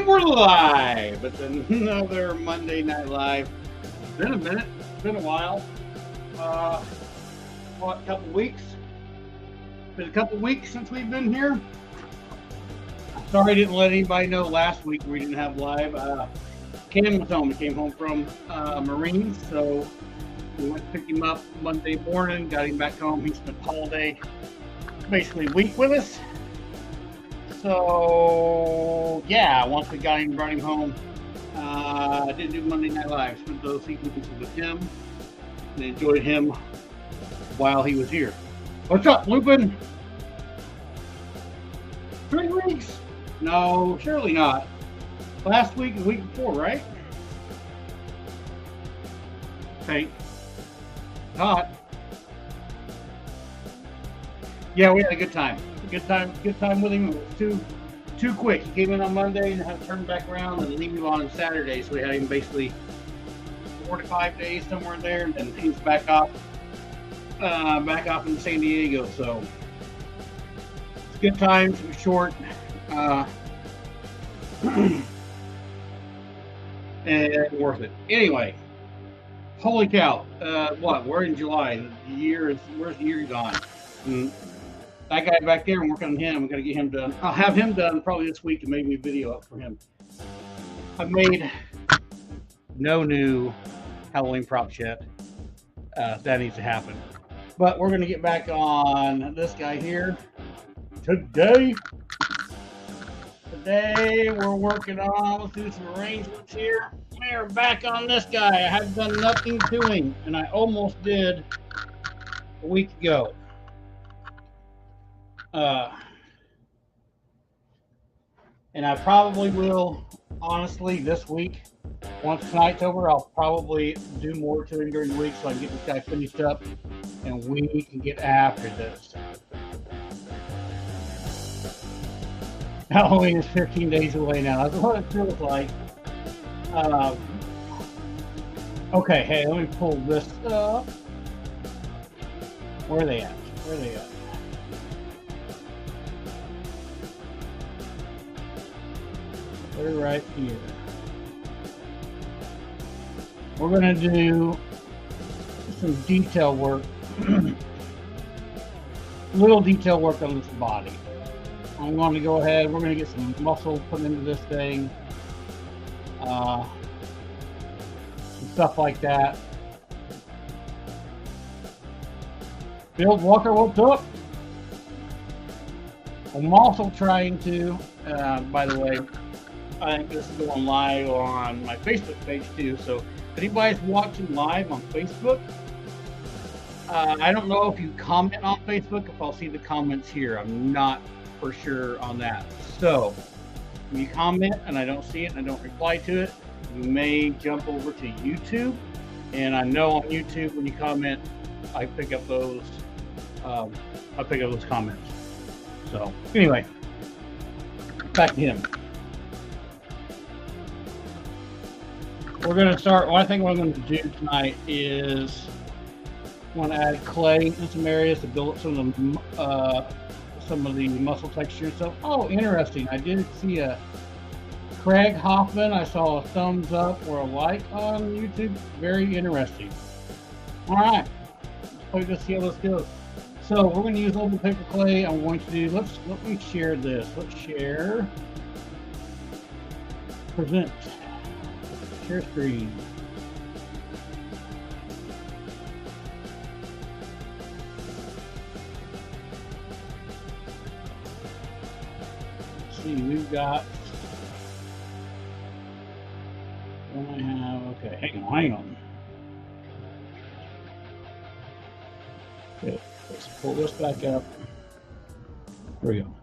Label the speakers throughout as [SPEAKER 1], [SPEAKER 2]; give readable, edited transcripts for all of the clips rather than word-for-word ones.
[SPEAKER 1] And we're live. It's another Monday Night Live. It's been a minute. It's been a while. What, a couple weeks? Been a couple weeks since we've been here. Sorry I didn't let anybody know last week we didn't have live. Ken was home. He came home from Marines, so we went to pick him up Monday morning, got him back home. He spent the holiday, basically a week with us. So, yeah, once we got him, brought him home, I didn't do Monday Night Live. Spent those evenings with him and enjoyed him while he was here. What's up, Lupin? 3 weeks? No, surely not. Last week and the week before, right? Hey, hot. Yeah, we had a good time. Good time with him. It was too quick. He came in on Monday and had to turn back around and leave him on Saturday. So we had him basically 4 to 5 days somewhere in there, and then he's back off in San Diego. So it's good times. It was short, and worth it. Anyway, holy cow! What? We're in July. Where's the year gone? That guy back there, I'm working on him. I'm going to get him done. I'll have him done probably this week and maybe a video up for him. I've made no new Halloween props yet. That needs to happen. But we're going to get back on this guy here. Today we're working on, let's do some arrangements here. We're back on this guy. I have done nothing to him, and I almost did a week ago. And I probably will, honestly, this week, once tonight's over, I'll probably do more to him during the week so I can get this guy finished up and we can get after this. Halloween is 15 days away now. That's what it feels like. Okay, hey, let me pull this up. Where are they at? They're right here. We're going to do some detail work, little detail work on this body. I'm going to go ahead, we're going to get some muscle put into this thing, some stuff like that. Bill Walker, what's up? I'm also trying to, by the way, I think this is going live on my Facebook page too. So if anybody's watching live on Facebook, I don't know if you comment on Facebook, if I'll see the comments here. I'm not for sure on that. So when you comment and I don't see it and I don't reply to it, you may jump over to YouTube. And I know on YouTube when you comment, I pick up those comments. So anyway, back to him. We're going to start. One thing we're going to do tonight is want to add clay in some areas to build up some of the muscle texture and stuff. Oh, interesting! I did see a Craig Hoffman. I saw a thumbs up or a like on YouTube. Very interesting. All right, let's see how this goes. So we're going to use a little bit of paper clay. I'm going to do. Let me share this. Let's share. Present. Share screen. Let's see, we've got what I have. Okay, hang on. Okay, let's pull this back up. There we go.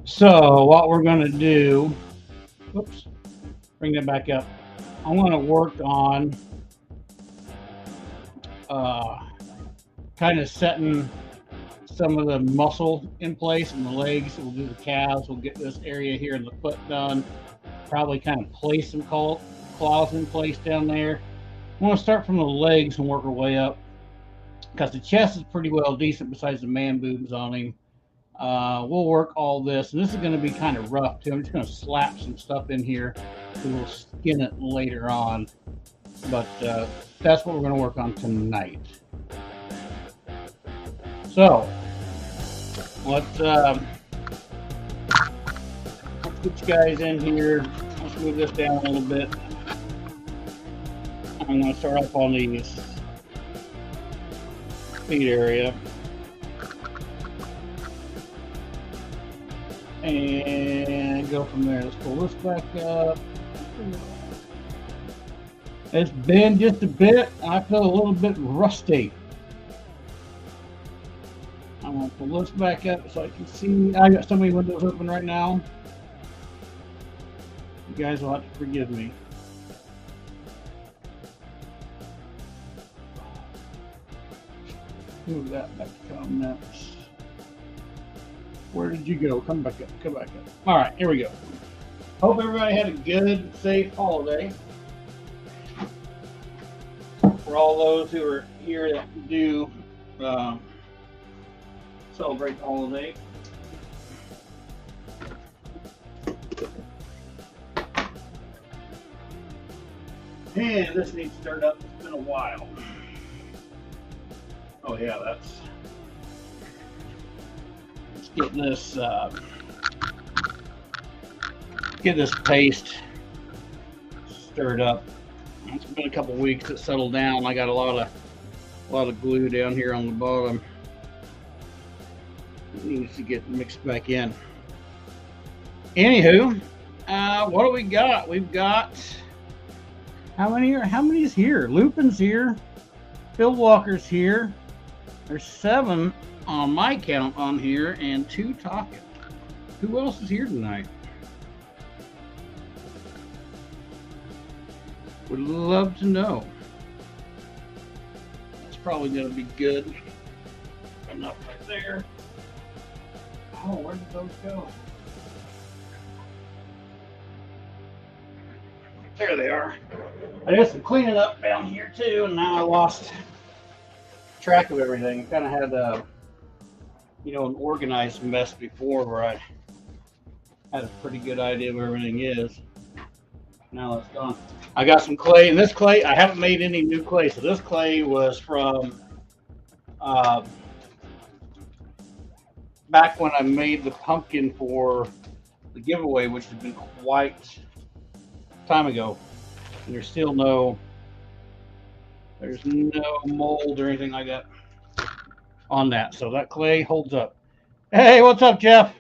[SPEAKER 1] So what we're going to do, whoops. Bring that back up. I want to work on kind of setting some of the muscle in place in the legs. We'll do the calves. We'll get this area here in the foot done. Probably kind of place some claws in place down there. I want to start from the legs and work our way up because the chest is pretty well decent besides the man boobs on him. We'll work all this, and this is going to be kind of rough too. I'm just going to slap some stuff in here, and we'll skin it later on. But that's what we're going to work on tonight. So let's get you guys in here. Let's move this down a little bit. I'm going to start off on the feet area. And go from there. Let's pull this back up. It's been just a bit. I feel a little bit rusty. I'm going to pull this back up so I can see. I got so many windows open right now. You guys will have to forgive me. Move that back to comments. Where did you go? Come back up. Come back up. All right, here we go. Hope everybody had a good, safe holiday. For all those who are here that do celebrate the holiday. And this needs to start up. It's been a while. Oh yeah, that's. Let's get this. Get this paste stirred up. It's been a couple weeks. It settled down. I got a lot of glue down here on the bottom. It needs to get mixed back in. Anywho, what do we got? We've got how many is here? Lupin's here. Phil Walker's here. There's 7 on my count on here, and 2 talking. Who else is here tonight? Would love to know. It's probably going to be good. Enough right there. Oh, where did those go? There they are. I did some cleaning up down here too, and now I lost track of everything. I kind of had an organized mess before where I had a pretty good idea where everything is. Now that's gone. I got some clay, and this clay, I haven't made any new clay, so this clay was from back when I made the pumpkin for the giveaway, which had been quite time ago. And there's no mold or anything like that on that, so that clay holds up. Hey, what's up, Jeff?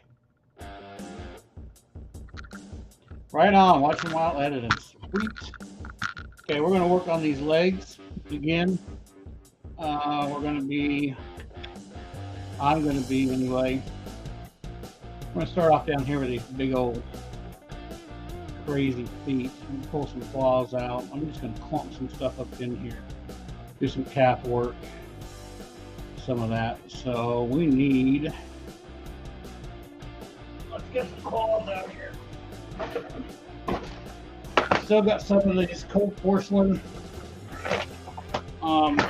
[SPEAKER 1] Right on, watching while editing. Sweet. Okay, we're going to work on these legs again. I'm going to be anyway. I'm going to start off down here with these big old crazy feet. I'm pull some claws out. I'm just going to clump some stuff up in here. Do some calf work. Some of that. So we need. Let's get some claws out here. Still got some of these cold porcelain. Some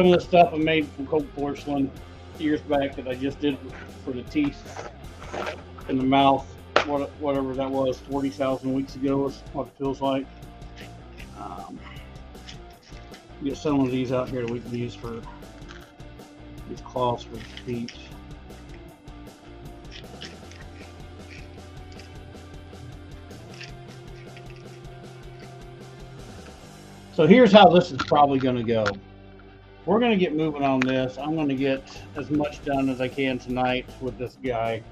[SPEAKER 1] of the stuff I made from cold porcelain years back that I just did for the teeth and the mouth. Whatever that was, 40,000 weeks ago is what it feels like. Get some of these out here that we can use for these cloths for the feet. So here's how this is probably going to go. We're going to get moving on this. I'm going to get as much done as I can tonight with this guy.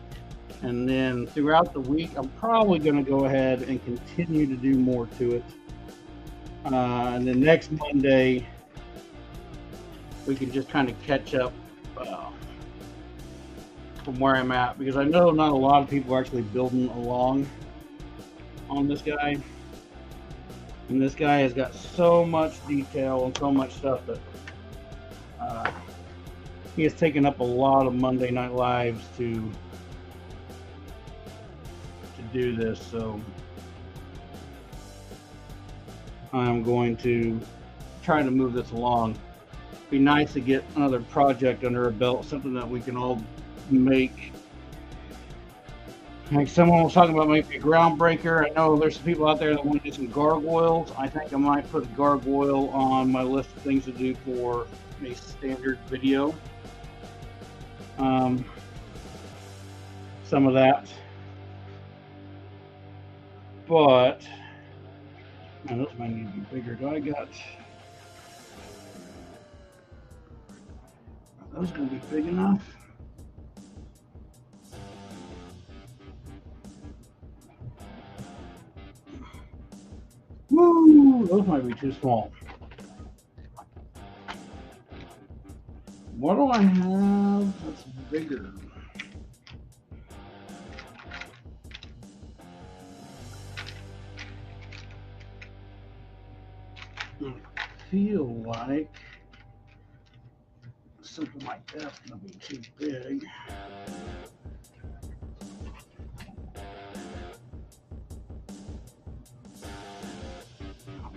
[SPEAKER 1] And then throughout the week, I'm probably going to go ahead and continue to do more to it. And then next Monday, we can just kind of catch up from where I'm at. Because I know not a lot of people are actually building along on this guy. And this guy has got so much detail and so much stuff that he has taken up a lot of Monday Night Lives to do this. So I'm going to try to move this along Be nice to get another project under a belt, something that we can all make. Like someone was talking about maybe a groundbreaker. I know there's some people out there that want to do some gargoyles. I think I might put a gargoyle on my list of things to do for a standard video. Some of that. But, man, those might need to be bigger. Do I got... Are those going to be big enough? Woo! Those might be too small. What do I have that's bigger? I feel like something like that's going to be too big.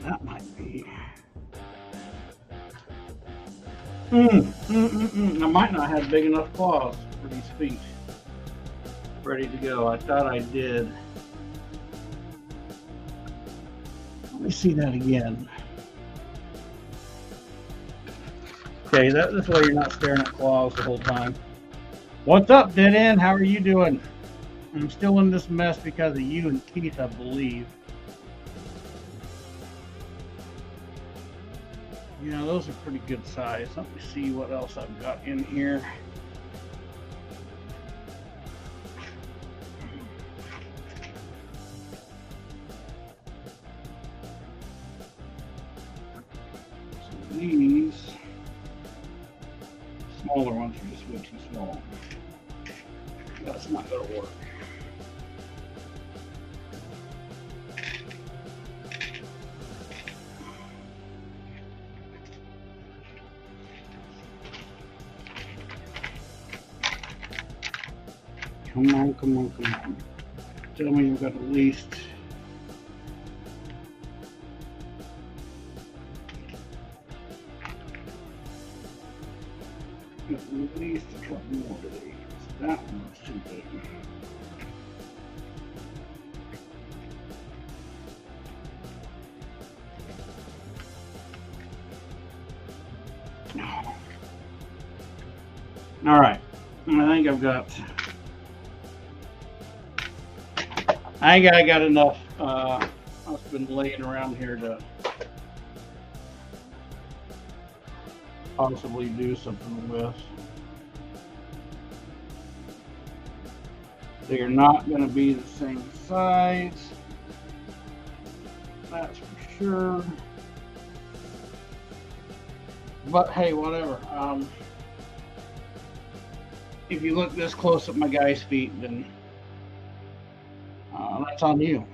[SPEAKER 1] That might be. I might not have big enough claws for these feet. Ready to go. I thought I did. Let me see that again. Okay, this way you're not staring at claws the whole time. What's up, Dead End? How are you doing? I'm still in this mess because of you and Keith, I believe. You know, those are pretty good size. Let me see what else I've got in here. So these smaller ones are just way too small. That's not going to work. Come on, come on, come on. Tell me you've got at least a couple more of these. That one's too big. All right, I think I've got. I think I got enough. I've been laying around here to possibly do something with. They're not going to be the same size. That's for sure. But hey, whatever. If you look this close at my guy's feet, then that's on you.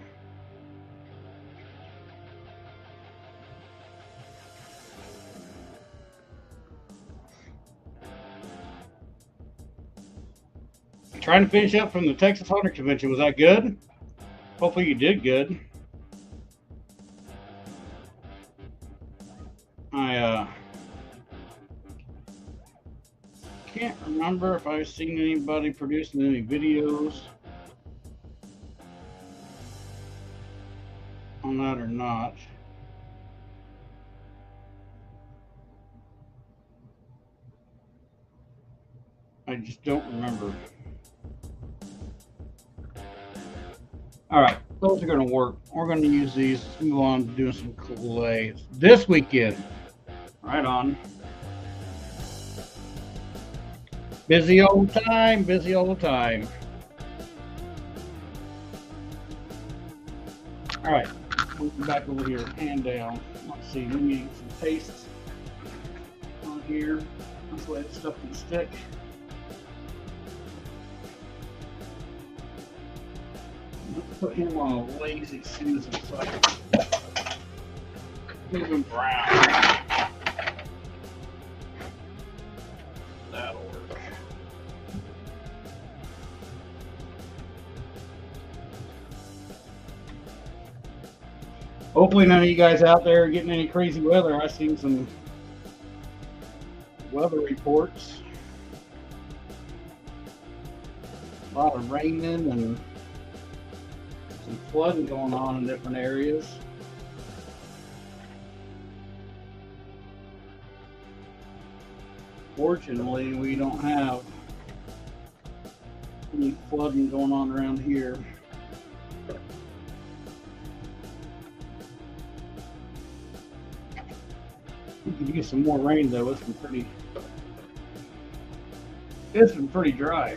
[SPEAKER 1] Trying to finish up from the Texas Hunter Convention. Was that good? Hopefully you did good. I can't remember if I've seen anybody producing any videos on that or not. I just don't remember. All right, those are going to work. We're going to use these. Let's move on to doing some clay this weekend. Right on. Busy all the time, busy all the time. All right, moving back over here, hand down. Let's see, we need some paste on here. This way the stuff can stick. Let's put him on a lazy Susan so I can move him brown. That'll work. Hopefully none of you guys out there are getting any crazy weather. I've seen some weather reports. A lot of raining and some flooding going on in different areas. Fortunately, we don't have any flooding going on around here. We could use some more rain though. It's been pretty dry.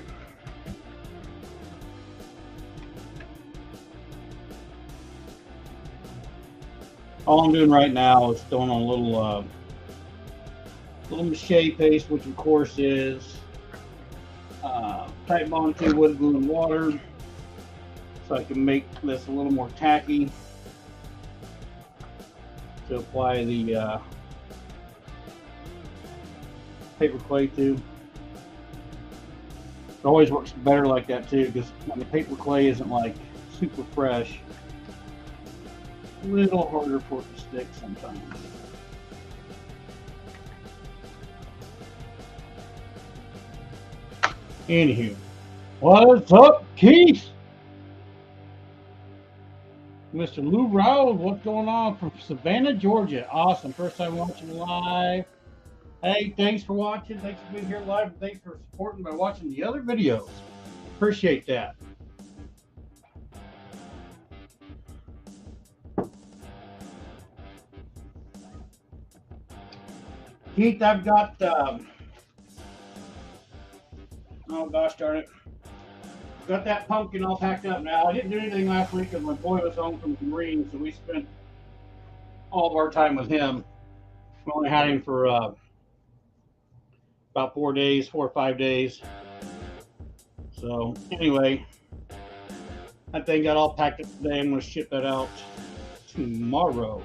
[SPEAKER 1] All I'm doing right now is throwing on a little mache paste, which of course is Titebond 2 wood glue and water, so I can make this a little more tacky to apply the paper clay to. It always works better like that too, because when the paper clay isn't like super fresh, a little harder for it to stick sometimes. Anywho, what's up, Keith? Mr. Lou Rouse, what's going on from Savannah, Georgia? Awesome. First time watching live. Hey, thanks for watching. Thanks for being here live. And thanks for supporting by watching the other videos. Appreciate that. Keith, I've got, oh gosh darn it. Got that pumpkin all packed up now. I didn't do anything last week because my boy was home from the Marines, so we spent all of our time with him. We only had him for about 4 or 5 days. So anyway, that thing got all packed up today. I'm going to ship that out tomorrow.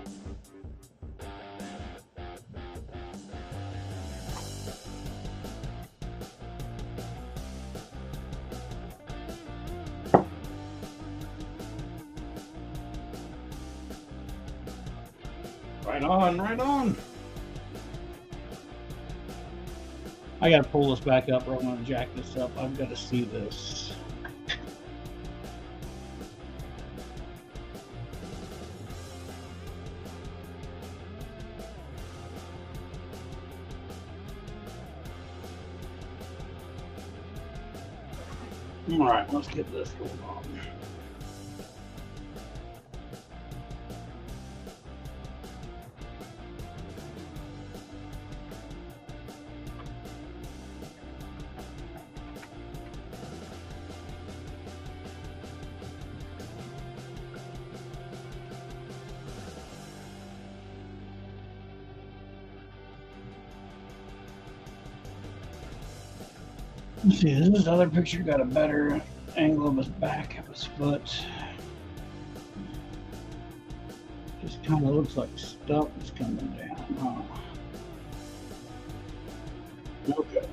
[SPEAKER 1] Right on, right on. I gotta pull this back up or I'm gonna jack this up. I've got to see this. All right, let's get this going on. Let's see, this other picture got a better angle of his back, of his foot. Just kind of looks like stuff is coming down, huh? Okay.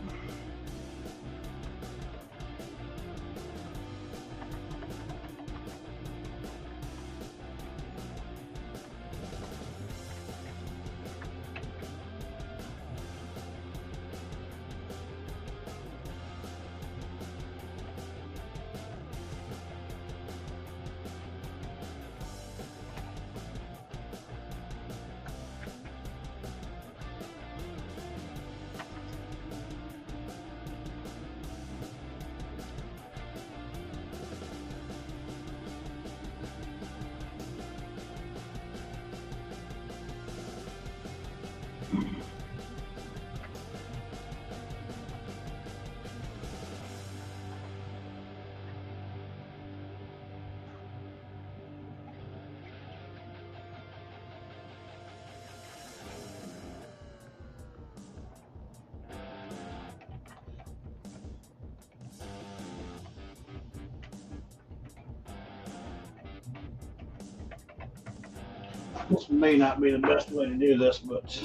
[SPEAKER 1] This may not be the best way to do this, but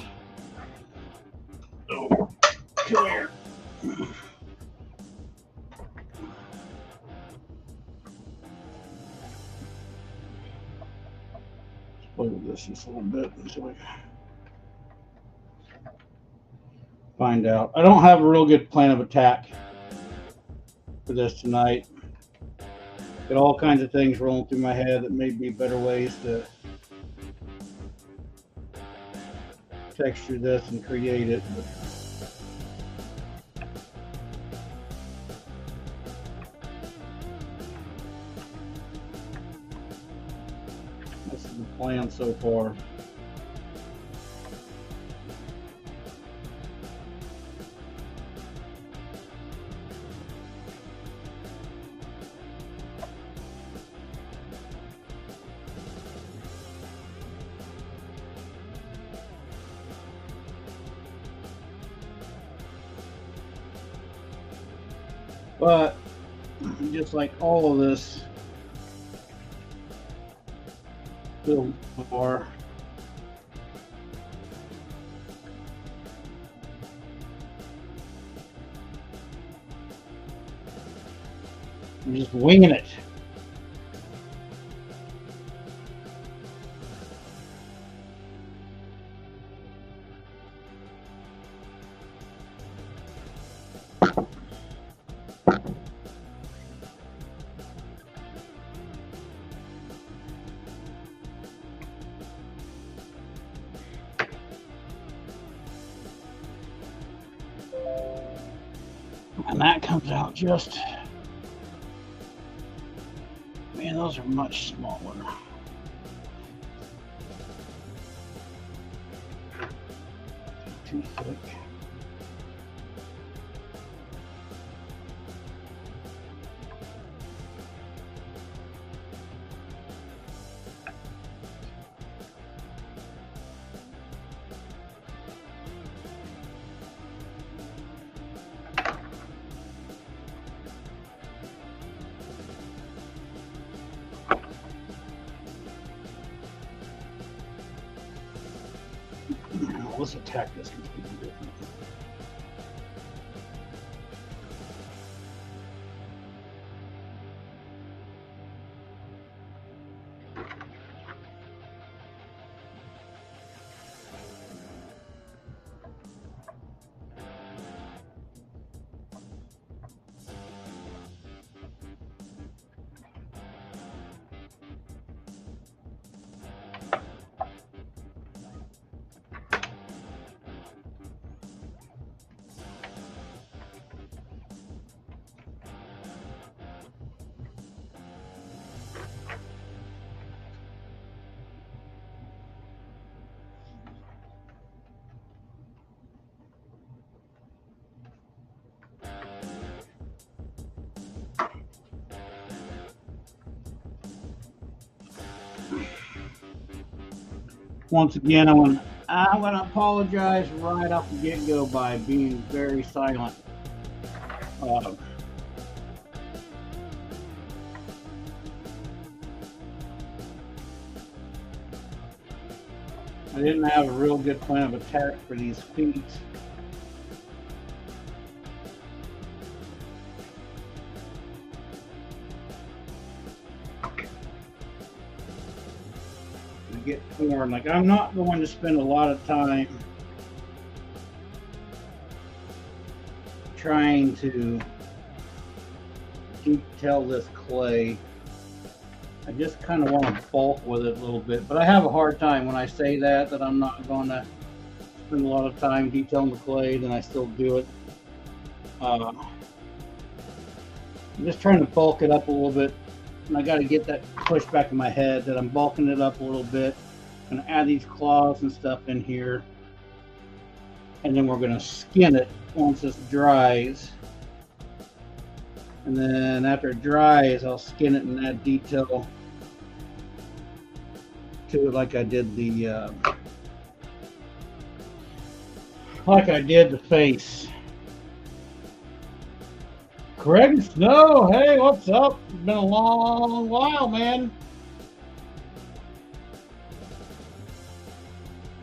[SPEAKER 1] oh, come here. Move this just a little bit until we find out. I don't have a real good plan of attack for this tonight. Got all kinds of things rolling through my head that may be better ways to texture this and create it. This is the plan so far. But just like all of this build bar, I'm just winging it. And that comes out just, man, those are much smaller. Too thick. Let's attack this completely different. Once again, I'm gonna apologize right off the get-go by being very silent. I didn't have a real good plan of attack for these feet. Get torn. Like, I'm not going to spend a lot of time trying to detail this clay. I just kind of want to bulk with it a little bit, but I have a hard time when I say that I'm not going to spend a lot of time detailing the clay, then I still do it. I'm just trying to bulk it up a little bit. And I got to get that push back in my head that I'm bulking it up a little bit. I'm going to add these claws and stuff in here. And then we're going to skin it once this dries. And then after it dries, I'll skin it and add detail to it like I did the face. Craig Snow, hey, what's up? It's been a long while, man.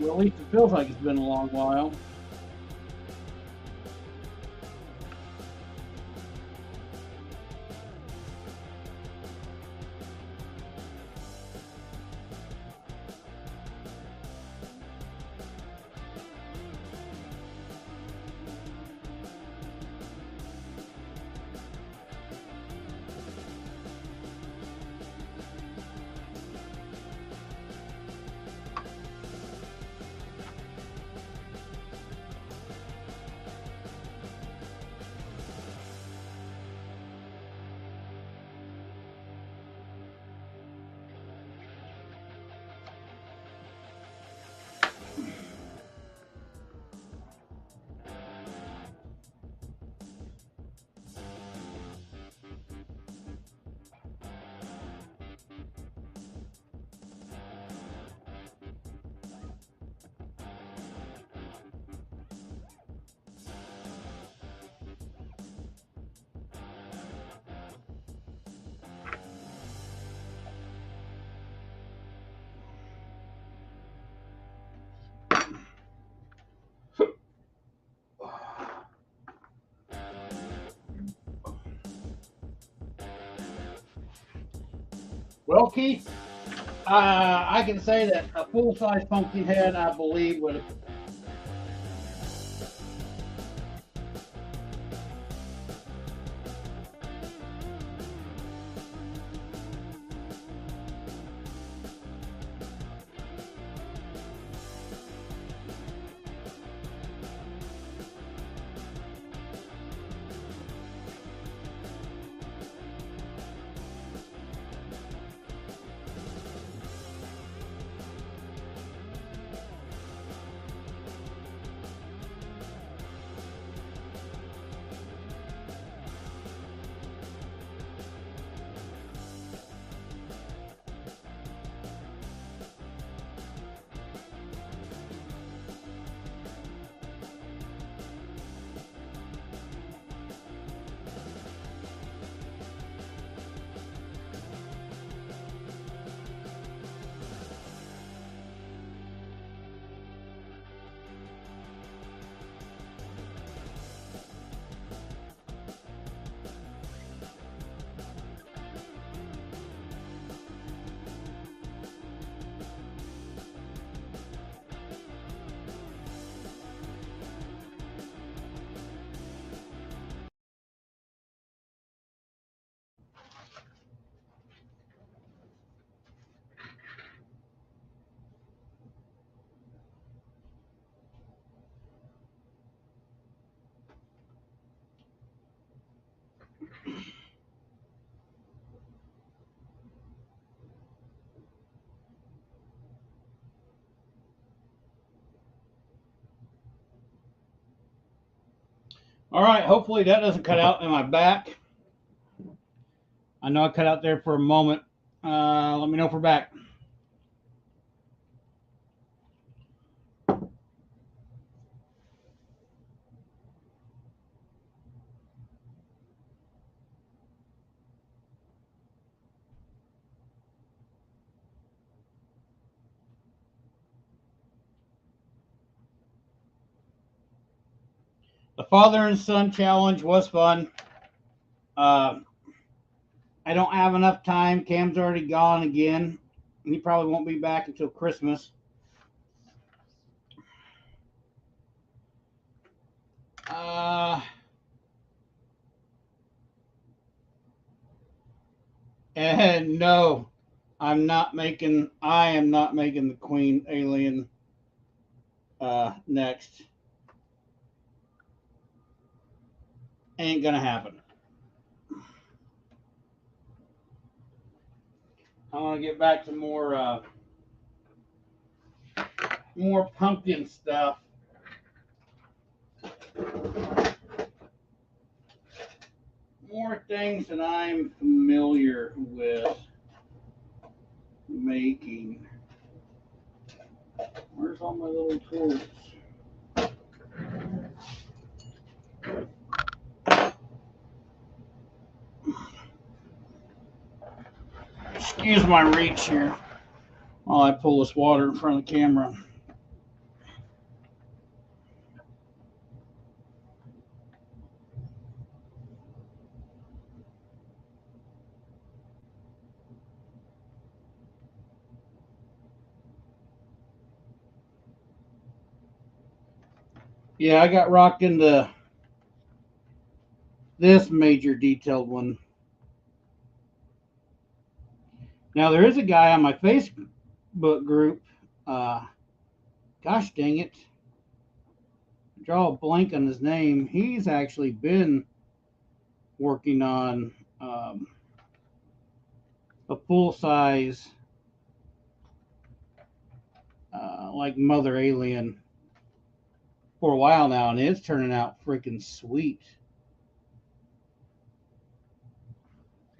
[SPEAKER 1] Well, at least it feels like it's been a long while. Well, Keith, I can say that a full-size pumpkin head, I believe, would. All right, hopefully that doesn't cut out in my back. I know I cut out there for a moment. Let me know if we're back. The father and son challenge was fun. Uh, I don't have enough time. Cam's already gone again. He probably won't be back until Christmas. Uh, and no, I am not making the Queen Alien next. Ain't gonna happen. I want to get back to more pumpkin stuff. More things that I'm familiar with making. Where's all my little tools? Excuse my reach here while I pull this water in front of the camera. Yeah, I got rocked into this major detailed one. Now, there is a guy on my Facebook group. Gosh dang it. Draw a blank on his name. He's actually been working on a full size, like Mother Alien for a while now, and it's turning out freaking sweet.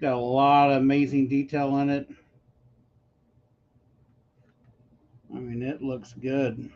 [SPEAKER 1] Got a lot of amazing detail in it. I mean, it looks good.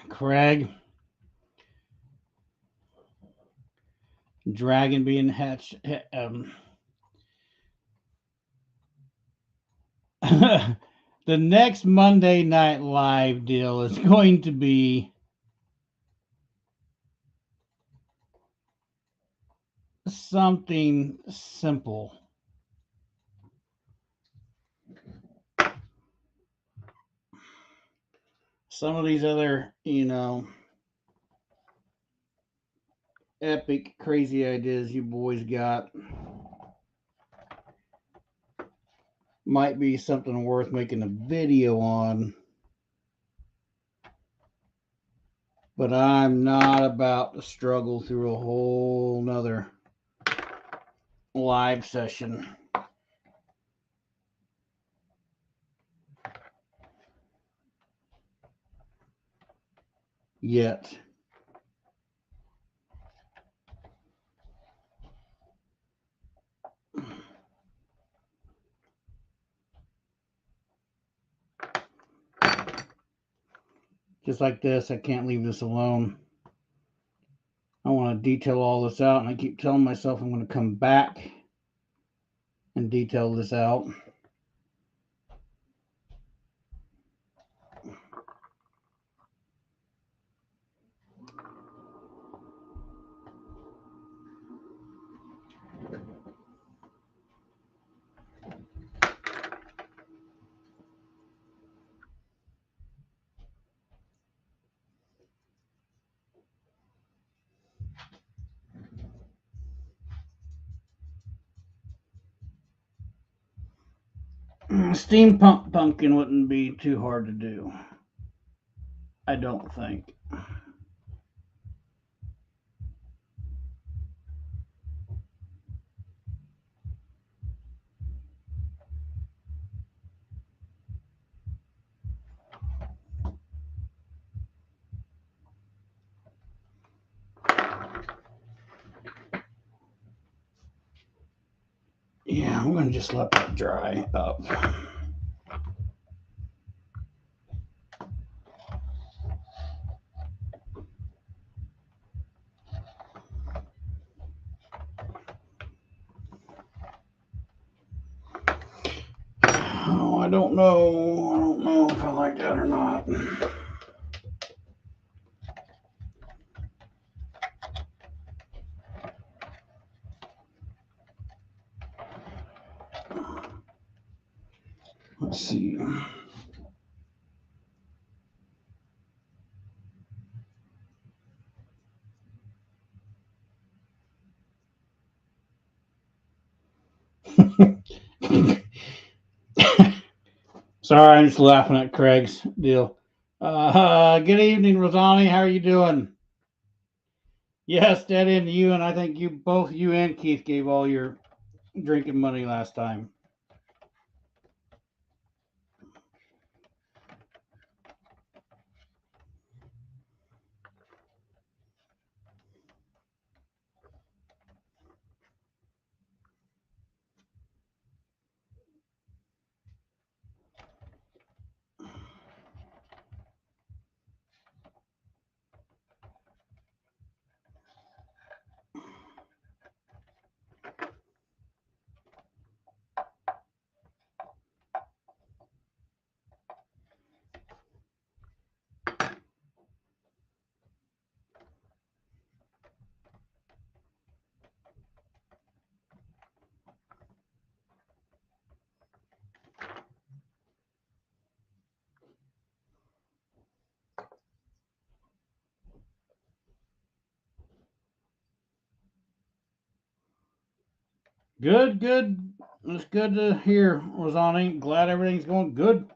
[SPEAKER 1] Craig. Dragon being hatched. The next Monday Night Live deal is going to be something simple. Some of these other, epic, crazy ideas you boys got might be something worth making a video on. But I'm not about to struggle through a whole nother live session yet. Just like this, I can't leave this alone. I want to detail all this out, and I keep telling myself I'm going to come back and detail this out. Steampunk pumpkin wouldn't be too hard to do. I don't think. Yeah, I'm going to just let that dry up. Oh, I don't know. I don't know if I like that or not. Let's see. Sorry, I'm just laughing at Craig's deal. Good evening, Rosani. How are you doing? Yes, that into you, and I think you and Keith gave all your drinking money last time. Good, good. It's good to hear, Rosani. Glad everything's going good.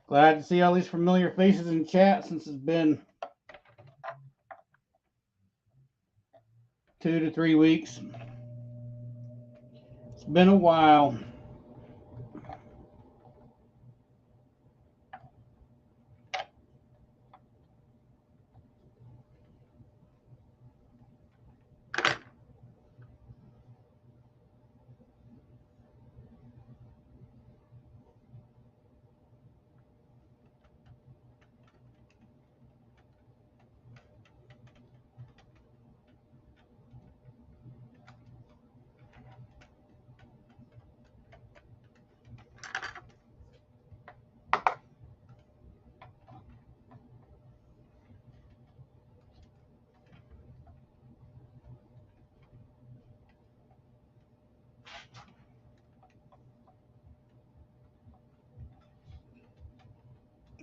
[SPEAKER 1] Glad to see all these familiar faces in chat since it's been 2 to 3 weeks. It's been a while.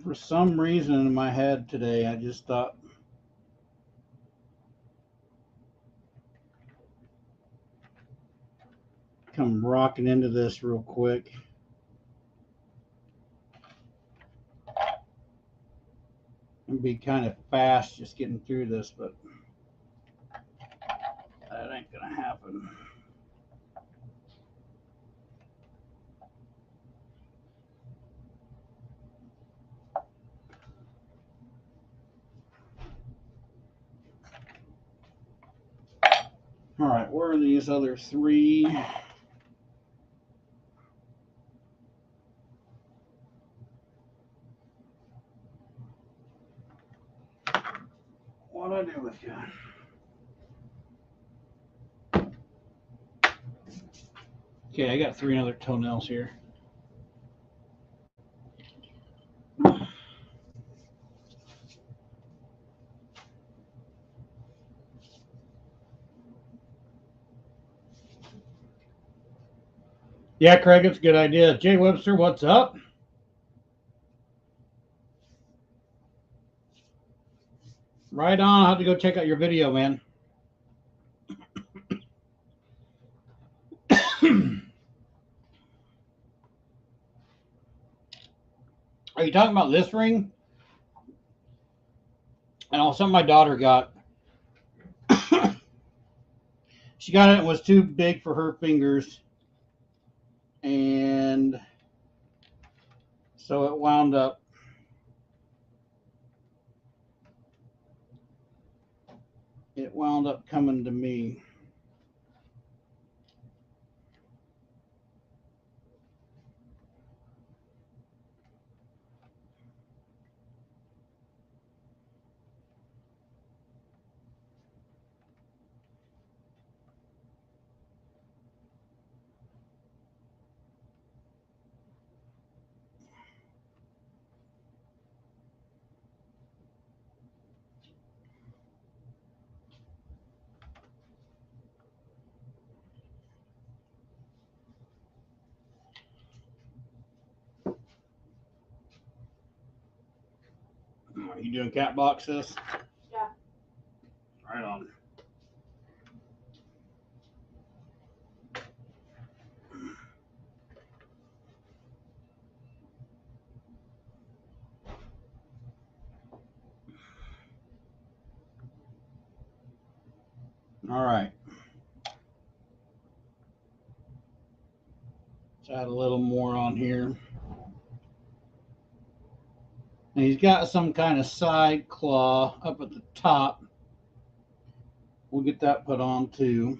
[SPEAKER 1] For some reason in my head today, I just thought, come rocking into this real quick. And be kind of fast just getting through this, but that ain't gonna happen. All right, where are these other three? What'd I do with you? Okay, I got three other toenails here. Yeah, Craig, it's a good idea. Jay Webster, what's up? Right on. I'll have to go check out your video, man. Are you talking about this ring? And also something my daughter got. She got it. It was too big for her fingers. And so it wound up coming to me. Are you doing cat boxes?
[SPEAKER 2] Yeah.
[SPEAKER 1] Right on. All right. Let's add a little more on here. And he's got some kind of side claw up at the top. We'll get that put on too.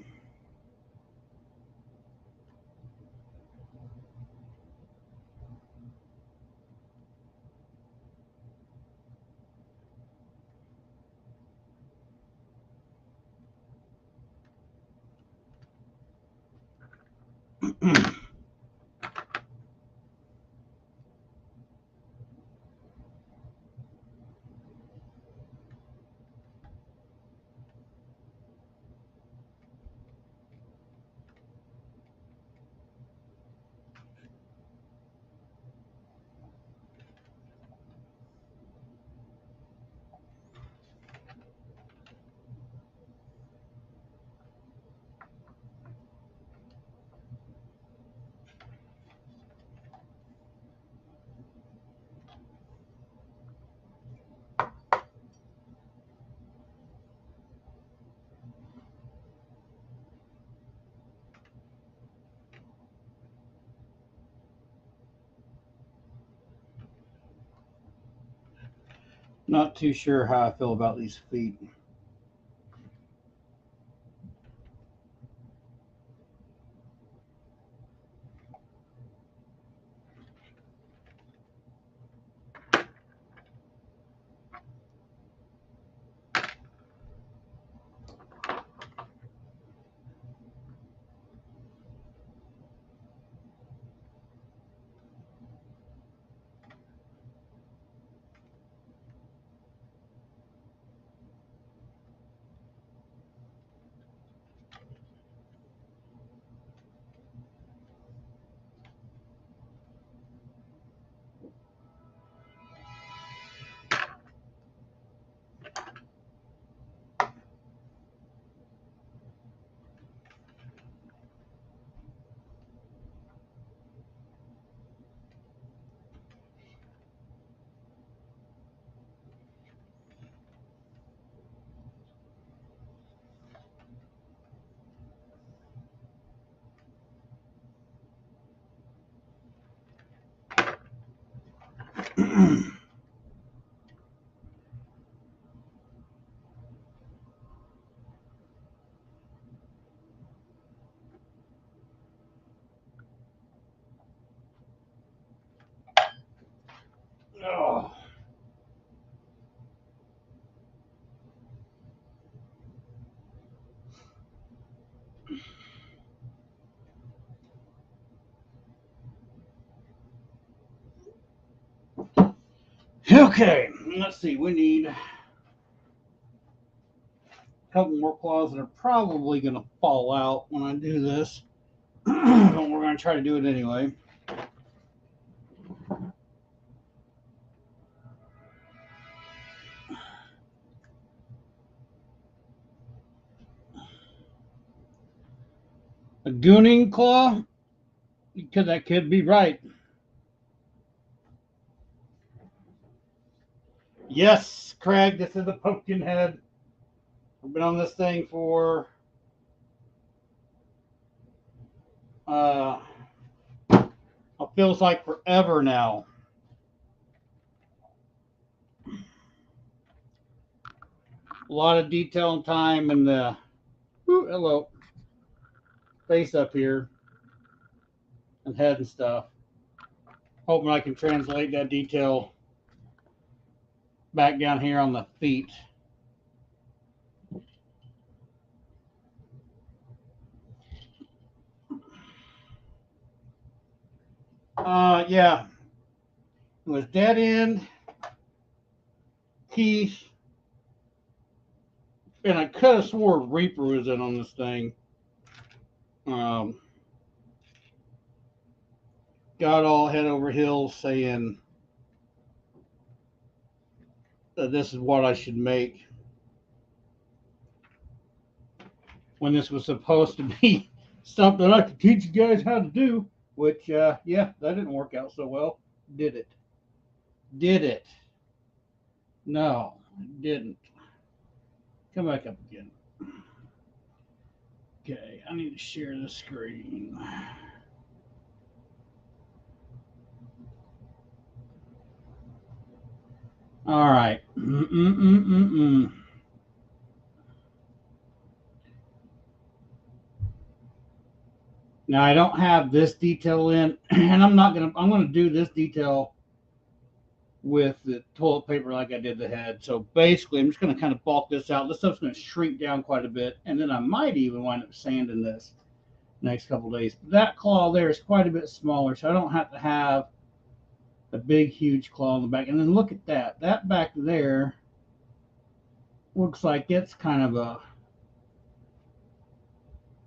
[SPEAKER 1] Not too sure how I feel about these feet. Oh. Okay, let's see. We need a couple more claws that are probably going to fall out when I do this. But we're going to try to do it anyway. A gooning claw? Because that could be right. Yes, Craig, this is a pumpkin head. I've been on this thing for it feels like forever now. A lot of detail and time in the hello face up here and head and stuff. Hoping I can translate that detail back down here on the feet. Yeah, it was Dead End, Keith, and I could have swore Reaper was in on this thing. Got all head over heels saying that this is what I should make when this was supposed to be something I could teach you guys how to do. Which, yeah, that didn't work out so well, did it? Did it? No, it didn't. Come back up again. Okay, I need to share the screen. All right. Now I don't have this detail in, and I'm gonna do this detail with the toilet paper like I did the head. So basically, I'm just gonna kind of bulk this out. This stuff's gonna shrink down quite a bit, and then I might even wind up sanding this next couple of days. That claw there is quite a bit smaller, so I don't have to have a big, huge claw on the back. And then look at that. That back there looks like it's kind of a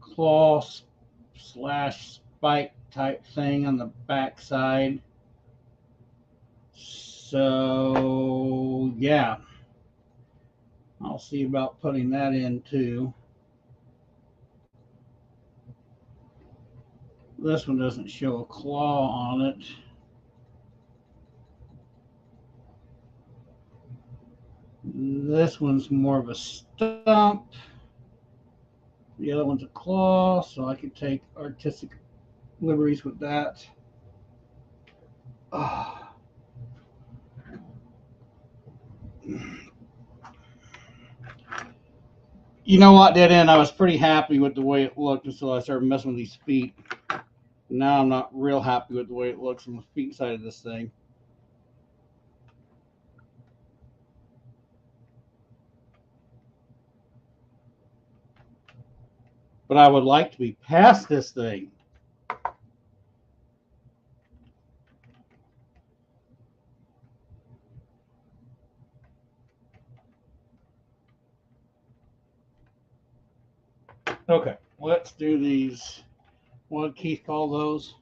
[SPEAKER 1] claw slash spike type thing on the back side. So, yeah. I'll see about putting that in too. This one doesn't show a claw on it. This one's more of a stump. The other one's a claw, so I can take artistic liberties with that. Oh. You know what, Dead End? I was pretty happy with the way it looked until I started messing with these feet. Now I'm not real happy with the way it looks on the feet side of this thing. But I would like to be past this thing. Okay, let's do these. What did Keith call those?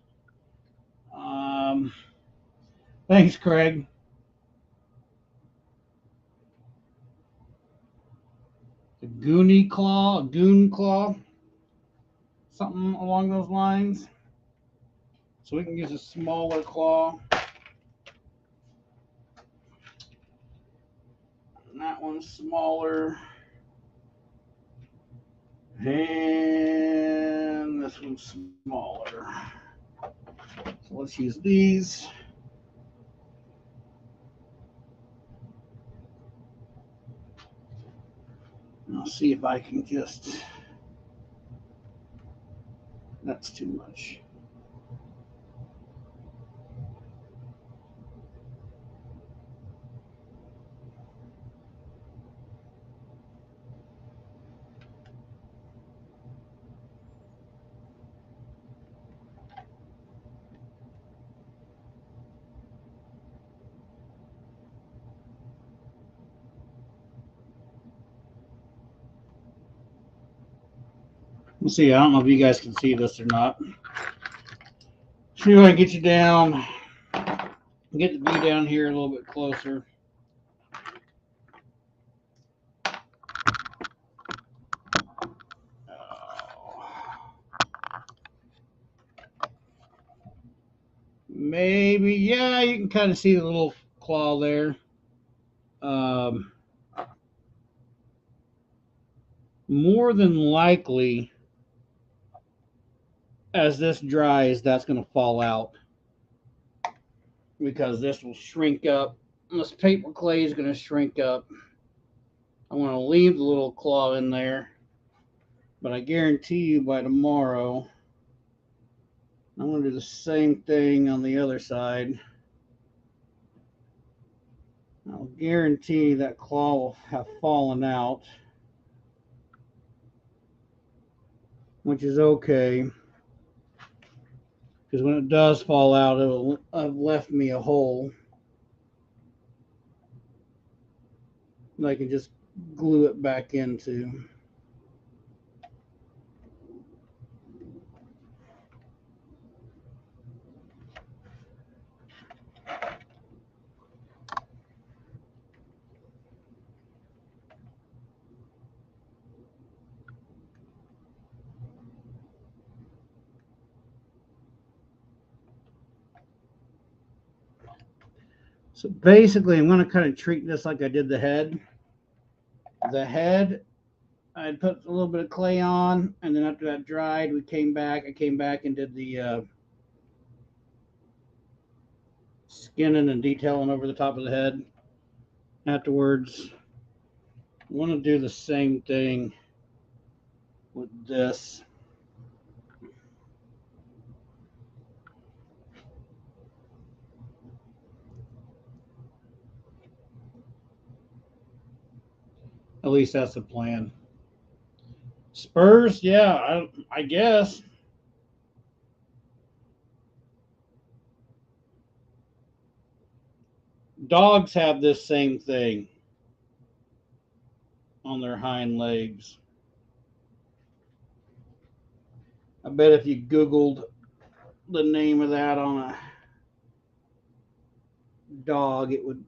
[SPEAKER 1] Thanks, Craig. A goony claw, a goon claw, something along those lines. So we can use a smaller claw. And that one's smaller. And this one's smaller. So let's use these. I'll see if I can just. That's too much. Let's see. I don't know if you guys can see this or not. See if I can get you down. Get the view down here a little bit closer. Maybe, yeah, you can kind of see the little claw there. More than likely, as this dries, that's going to fall out because this will shrink up. This paper clay is going to shrink up. I want to leave the little claw in there, but I guarantee you by tomorrow, I'm going to do the same thing on the other side. I'll guarantee that claw will have fallen out, which is okay, because when it does fall out, it'll have left me a hole that I can just glue it back into. So basically, I'm going to kind of treat this like I did the head. The head, I'd put a little bit of clay on, and then after that dried, we came back. I came back and did the skinning and detailing over the top of the head. Afterwards, I want to do the same thing with this. At least that's the plan. Spurs, yeah, I guess. Dogs have this same thing on their hind legs. I bet if you Googled the name of that on a dog, it would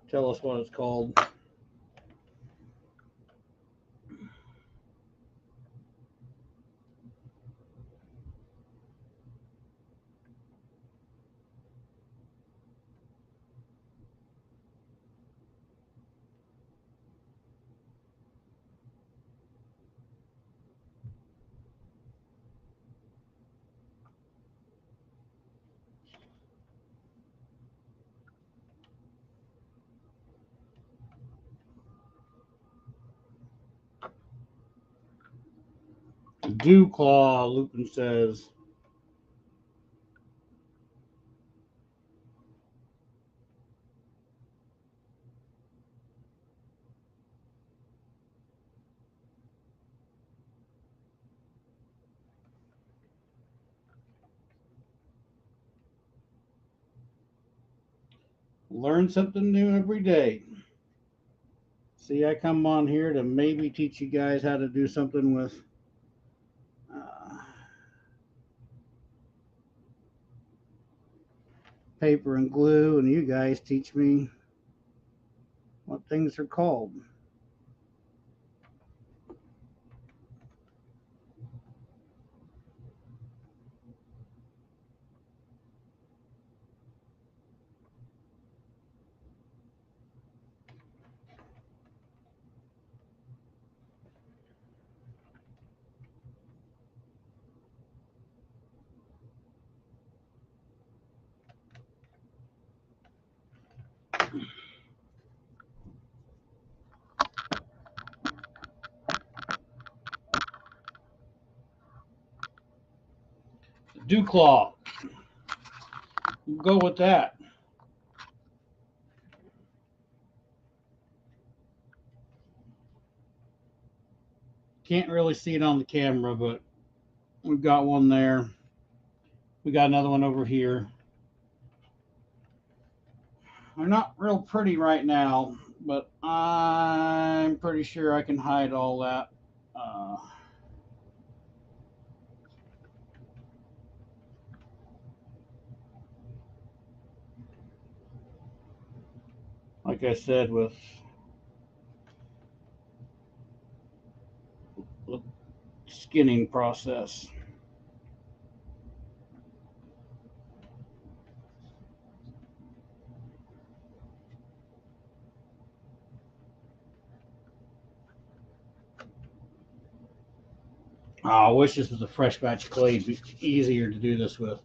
[SPEAKER 1] tell us what it's called. Dew claw, Lupin says. Learn something new every day. See, I come on here to maybe teach you guys how to do something with paper and glue, and you guys teach me what things are called. Dew Claw. We'll go with that. Can't really see it on the camera, but we've got one there. We got another one over here. They're not real pretty right now, but I'm pretty sure I can hide all that. Like I said, with the skinning process. Oh, I wish this was a fresh batch clay. It'd be easier to do this with.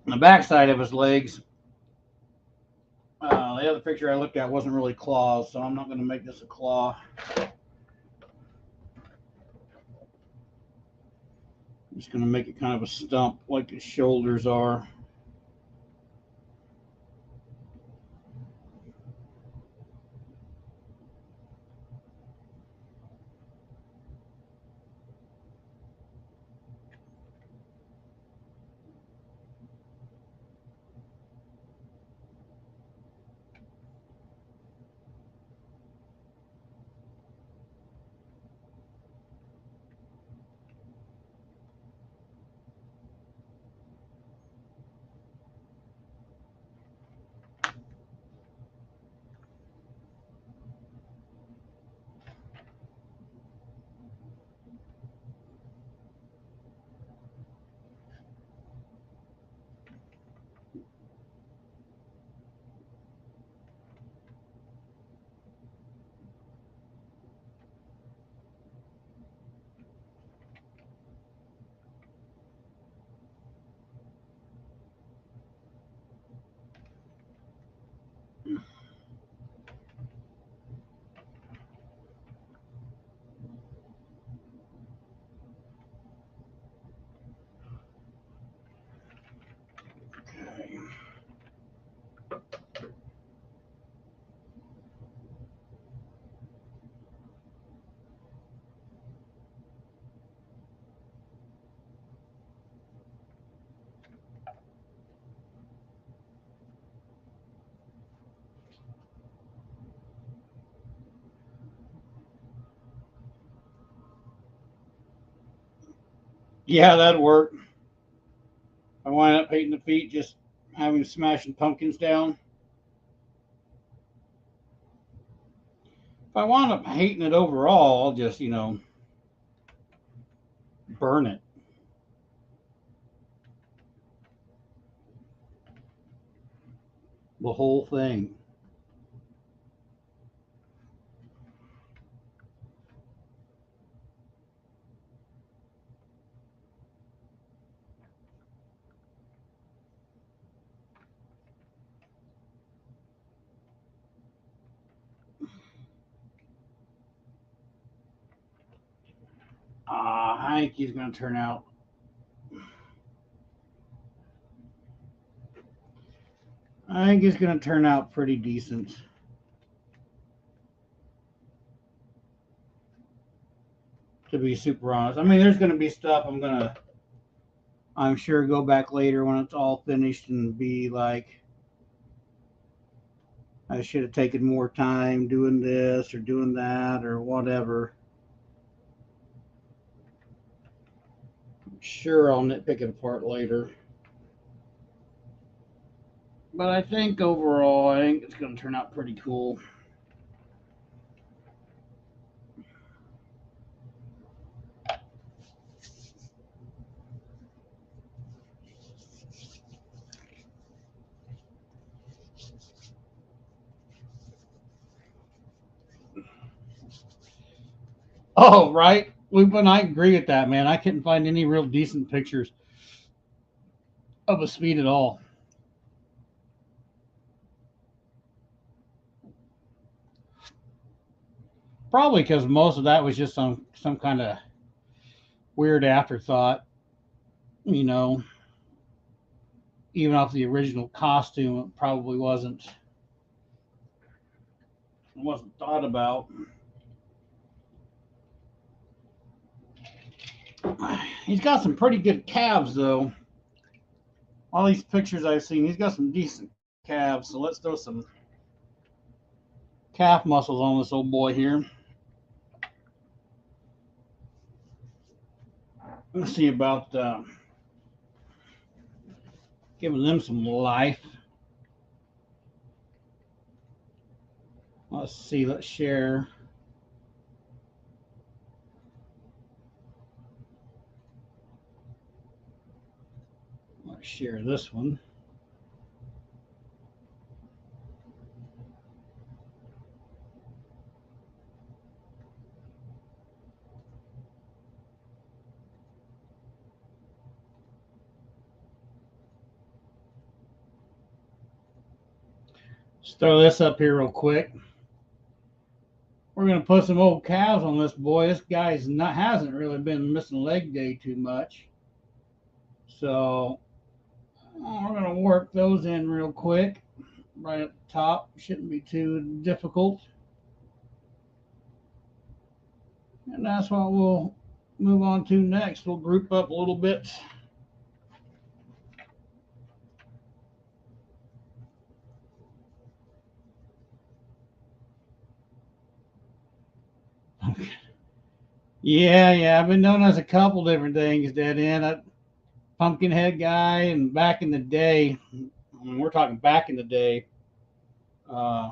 [SPEAKER 1] On the back side of his legs, the other picture I looked at wasn't really claws, so I'm not going to make this a claw. I'm just going to make it kind of a stump like his shoulders are. Okay. Yeah, that'd work. I wind up painting the feet, just having smashing pumpkins down. If I wind up hating it overall, I'll just, burn it. The whole thing. I think he's going to turn out. I think he's going to turn out pretty decent. To be super honest, I mean, there's going to be stuff I'm sure, go back later when it's all finished and be like, I should have taken more time doing this or doing that or whatever. I'm sure I'll nitpick it apart later. But I think overall, I think it's going to turn out pretty cool. Oh, right. Lupin, I agree with that, man. I couldn't find any real decent pictures of a speed at all. Probably because most of that was just some kind of weird afterthought. You know, even off the original costume, it probably wasn't thought about. He's got some pretty good calves, though. All these pictures I've seen, he's got some decent calves. So let's throw some calf muscles on this old boy here. Let's see about giving them some life. Let's see. Let's share. Let's share this one. Let's throw this up here real quick. We're gonna put some old calves on this boy. This guy's not hasn't really been missing leg day too much, so we're gonna work those in real quick. Right at the top, shouldn't be too difficult, and that's what we'll move on to next. We'll group up a little bit. Yeah, I've been known as a couple different things, Dead End. Pumpkinhead guy, and back in the day, I mean, we're talking back in the day, uh,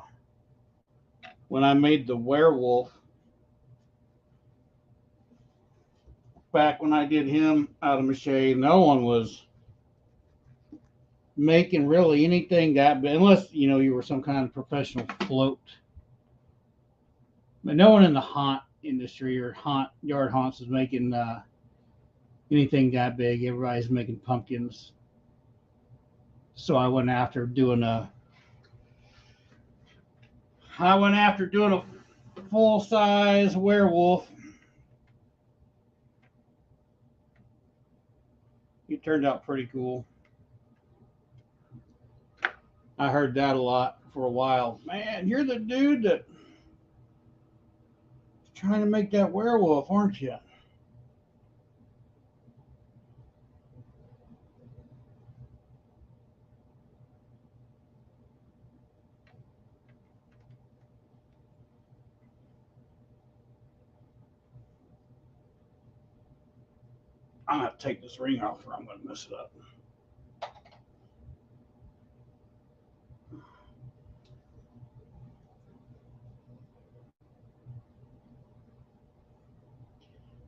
[SPEAKER 1] when I made the werewolf, back when I did him out of mache, no one was making really anything that big, unless you were some kind of professional float. But no one in the haunt industry or haunt yard haunts is making anything that big. Everybody's making pumpkins. So I went after doing a full size werewolf. It turned out pretty cool. I heard that a lot for a while. Man, you're the dude that's trying to make that werewolf, aren't you? I'm gonna have to take this ring off or I'm gonna mess it up.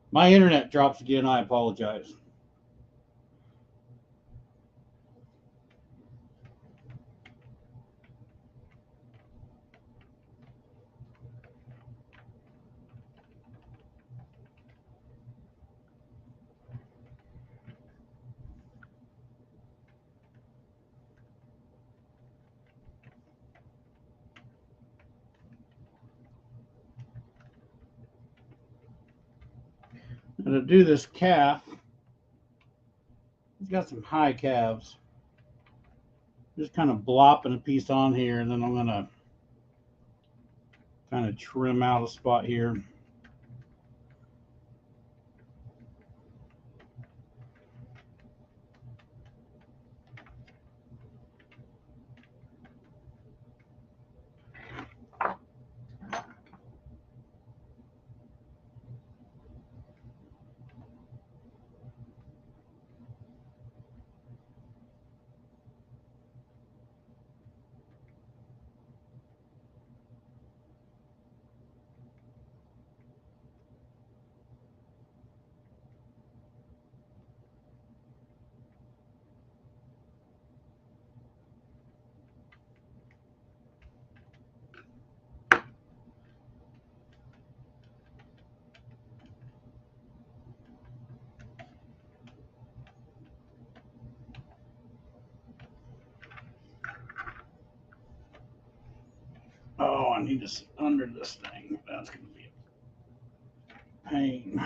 [SPEAKER 1] My internet drops again. I apologize. I'm gonna do this calf. He's got some high calves. Just kind of blopping a piece on here, and then I'm gonna kind of trim out a spot here. Oh, I need to see under this thing. That's gonna be it. pain.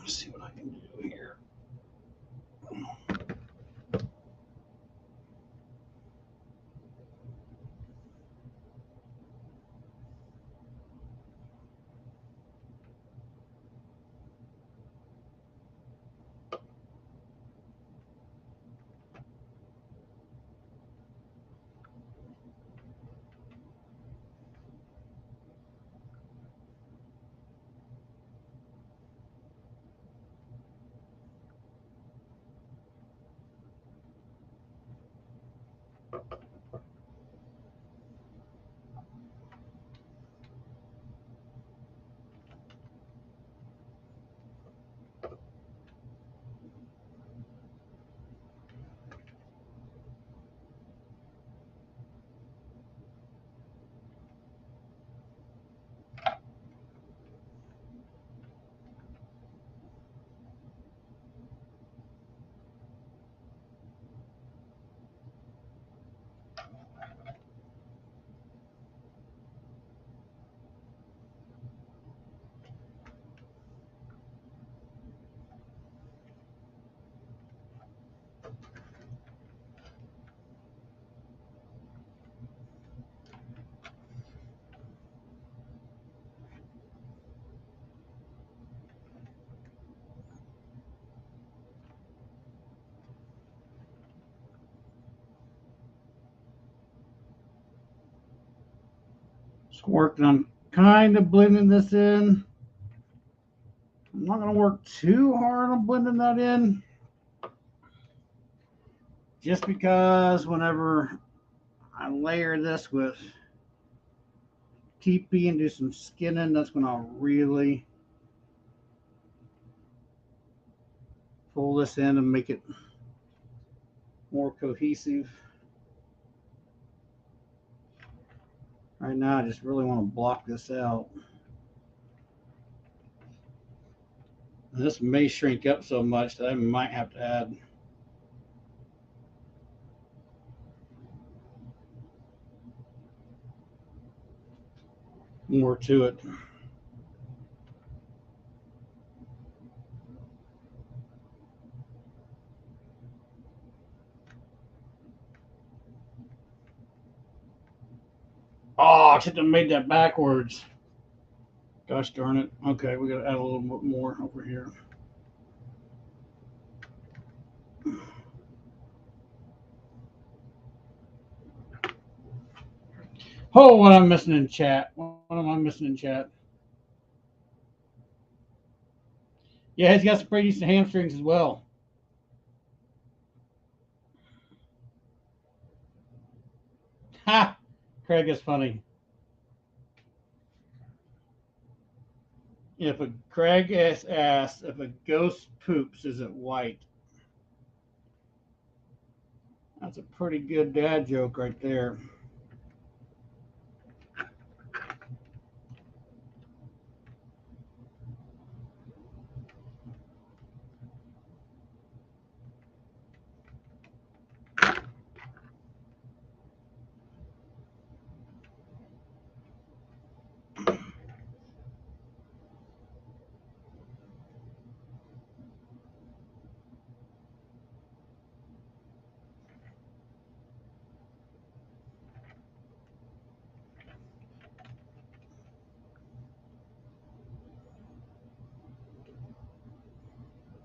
[SPEAKER 1] Let's see what I can do here. Just working on kind of blending this in. I'm not going to work too hard on blending that in, just because whenever I layer this with TP and do some skinning, that's when I'll really pull this in and make it more cohesive. Right now, I just really want to block this out. This may shrink up so much that I might have to add more to it. Oh, I should have made that backwards. Gosh darn it. Okay, we got to add a little bit more over here. Oh, what I'm missing in chat. What am I missing in chat? Yeah, he's got some pretty decent hamstrings as well. Ha! Craig is funny. If a Craig is asked if a ghost poops, is it white? That's a pretty good dad joke right there.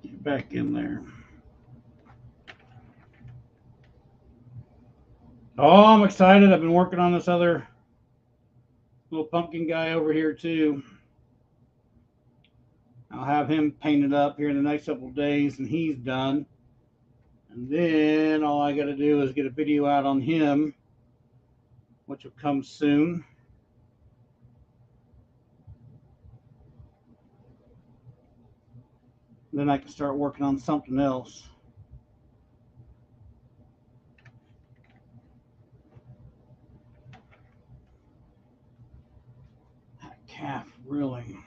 [SPEAKER 1] Get back in there. Oh, I'm excited. I've been working on this other little pumpkin guy over here too. I'll have him painted up here in the next couple of days, and he's done. And then all I got to do is get a video out on him, which will come soon. Then I can start working on something else. calf really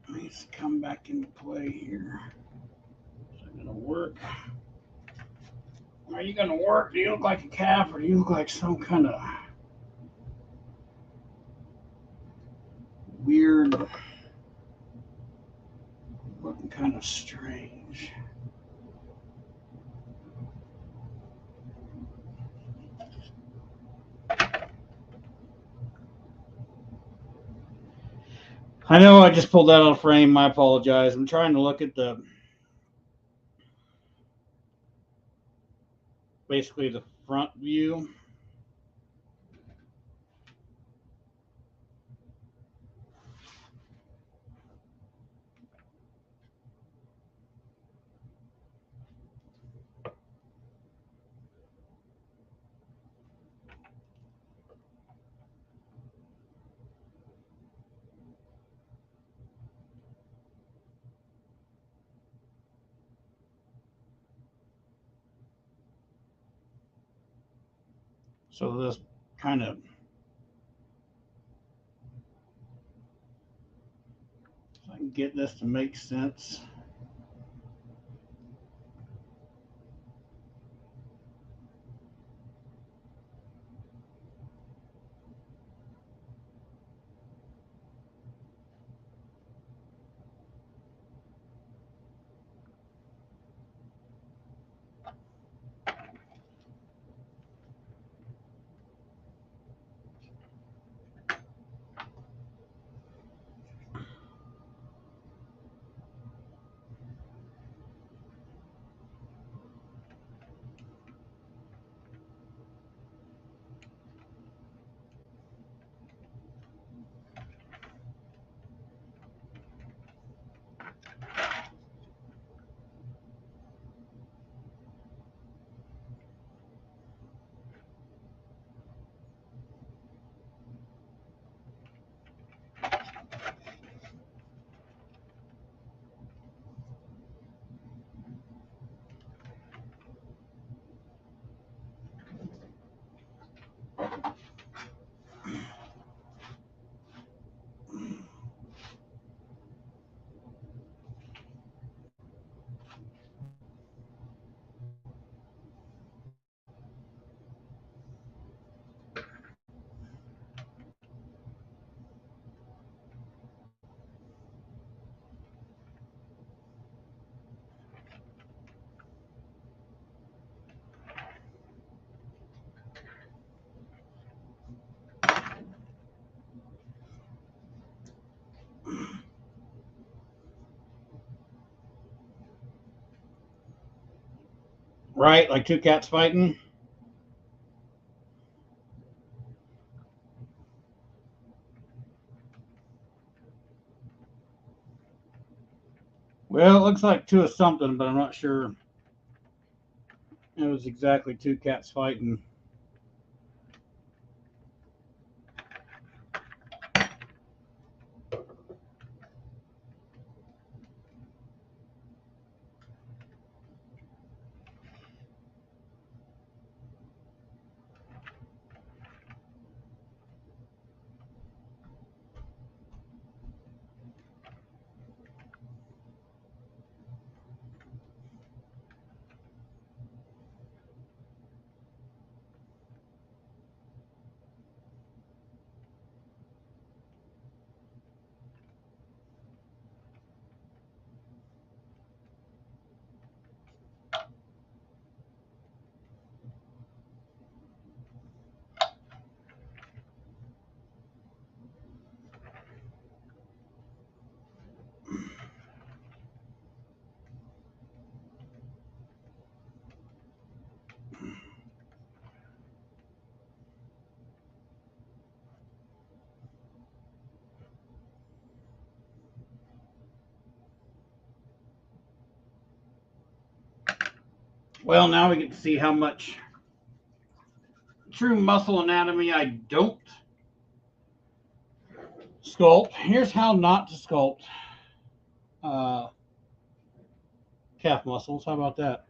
[SPEAKER 1] needs to come back into play here. Is that gonna work? Are you gonna work? Do you look like a calf or do you look like some kind of weird looking kind of strange? I know I just pulled that out of frame. I apologize. I'm trying to look at the basically the front view. So this kind of so I can get this to make sense. Right, like two cats fighting. Well, it looks like two of something, but I'm not sure it was exactly two cats fighting. Well, now we get to see how much true muscle anatomy I don't sculpt. Here's how not to sculpt uh, calf muscles. How about that?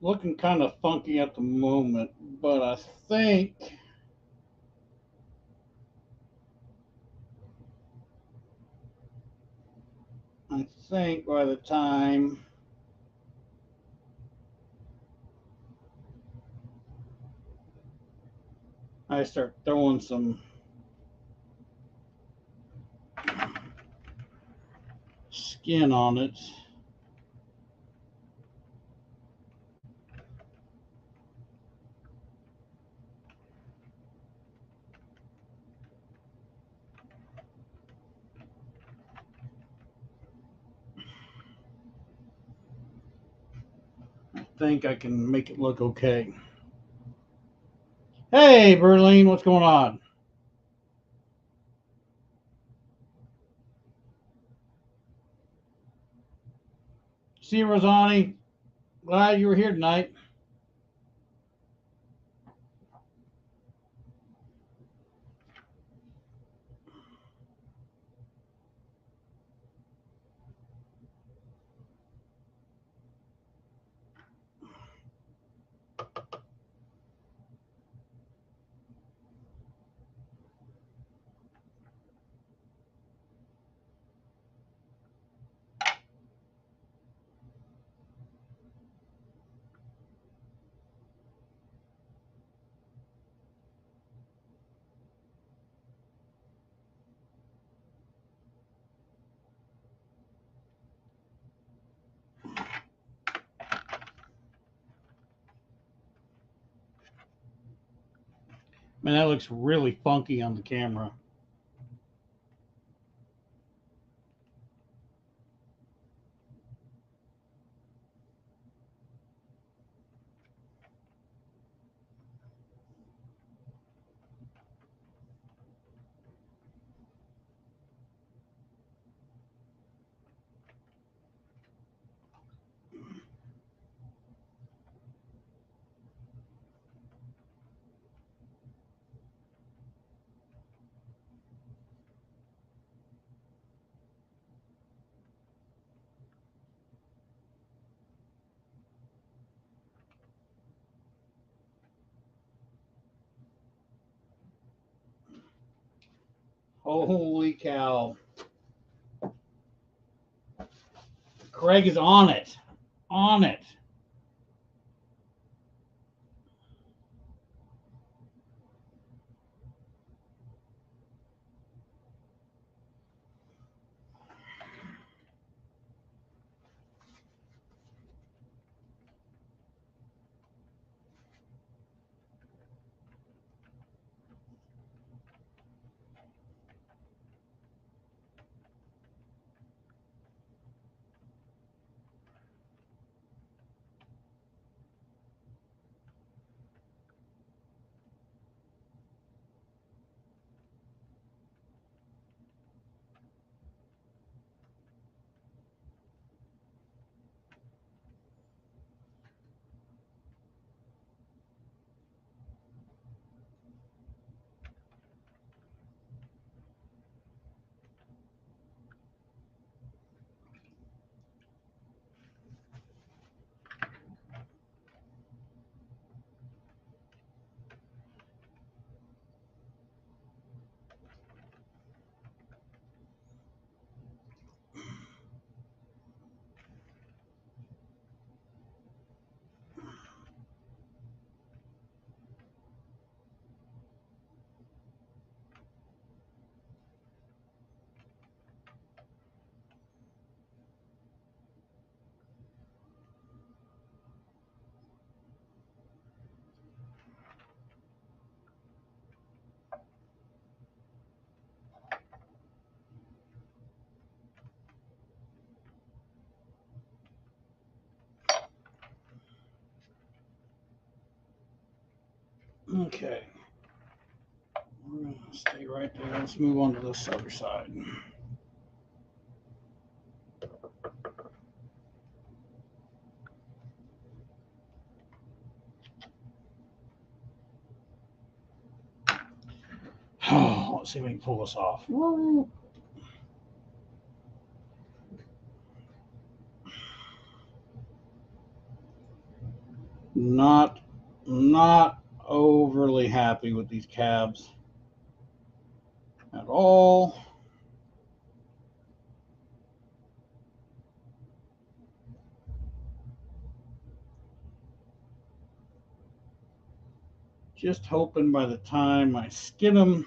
[SPEAKER 1] Looking kind of funky at the moment, but I think by the time I start throwing some skin on it, I think I can make it look okay. Hey, Berlin, what's going on? See you, Rosani. Glad you were here tonight. Man, that looks really funky on the camera. Holy cow. Craig is on it. On it. Okay. We're going to stay right there. Let's move on to this other side. Let's see if we can pull this off. Not overly happy with these calves at all. Just hoping by the time I skin them,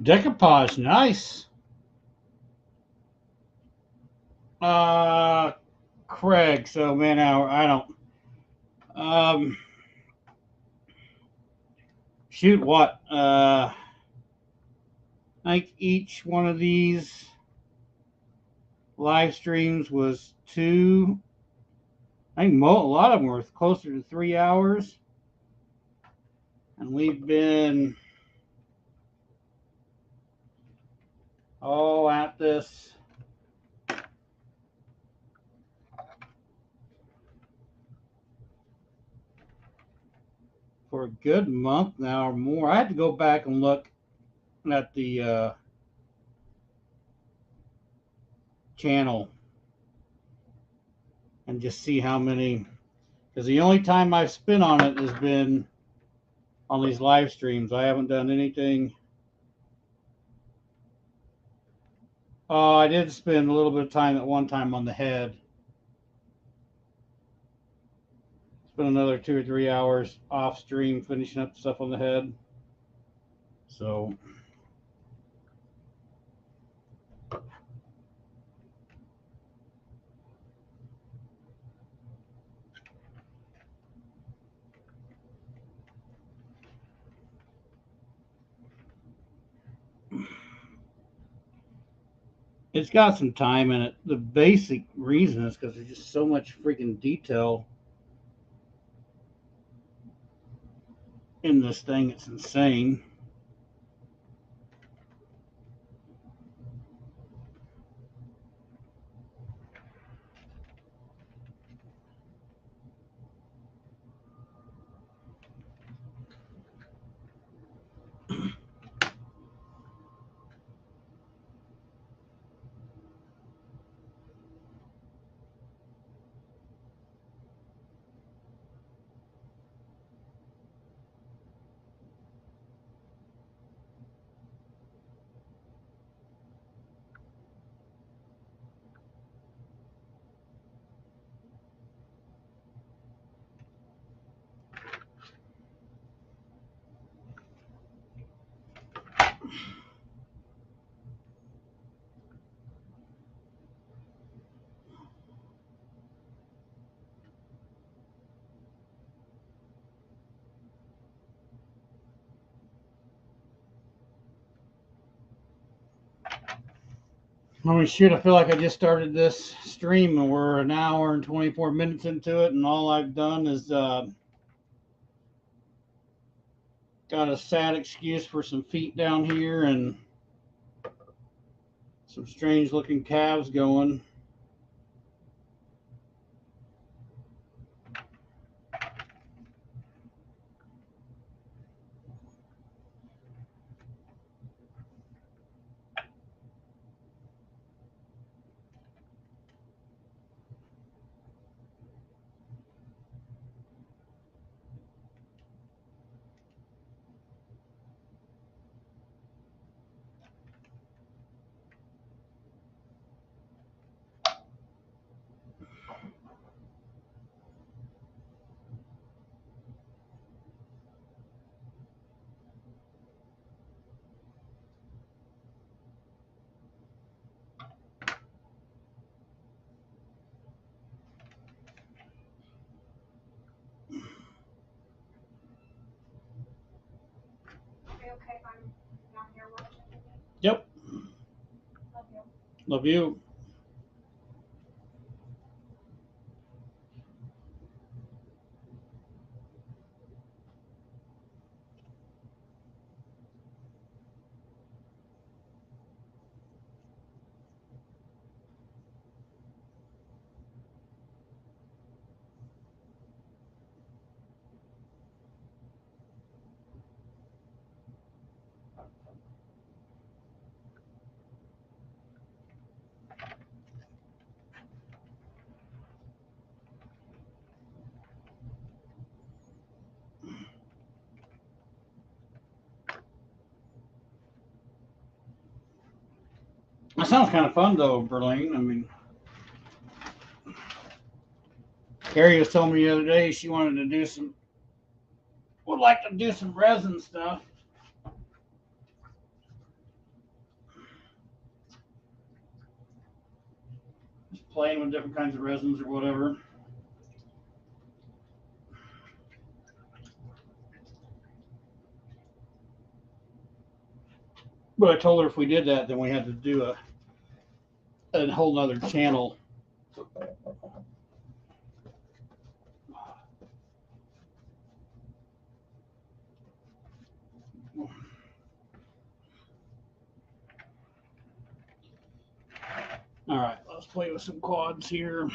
[SPEAKER 1] decoupage, nice. Uh, Craig. So man hour. I don't. Shoot, what? I think each one of these live streams was two. I think a lot of them were closer to 3 hours, and we've been at this for a good month now or more. I had to go back and look at the channel and just see how many, because the only time I've spent on it has been on these live streams. I haven't done anything. I did spend a little bit of time at one time on the head. Spent another 2 or 3 hours off stream finishing up stuff on the head. So it's got some time in it. The basic reason is because there's just so much freaking detail in this thing. It's insane. I mean, shoot, I feel like I just started this stream and we're an hour and 24 minutes into it, and all I've done is got a sad excuse for some feet down here and some strange looking calves going.
[SPEAKER 2] okay if I'm down here watching?
[SPEAKER 1] Yep.
[SPEAKER 2] Love you.
[SPEAKER 1] Love you. That sounds kind of fun, though, Berlin. I mean, Carrie was telling me the other day she wanted to do some, would like to do some resin stuff. Just playing with different kinds of resins or whatever. But I told her if we did that, then we had to do a whole nother channel. All right, let's play with some quads here.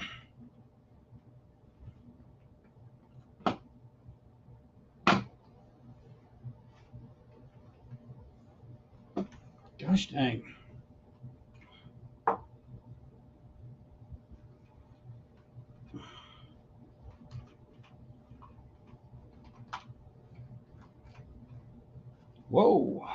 [SPEAKER 1] Gosh dang. Whoa.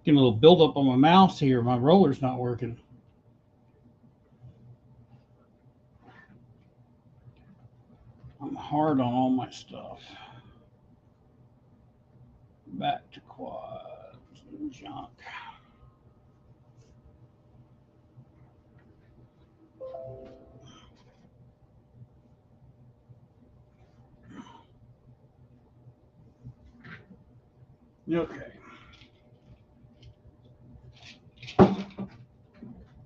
[SPEAKER 1] Getting a little buildup on my mouse here. My roller's not working. I'm hard on all my stuff. Back to quads and junk. Okay.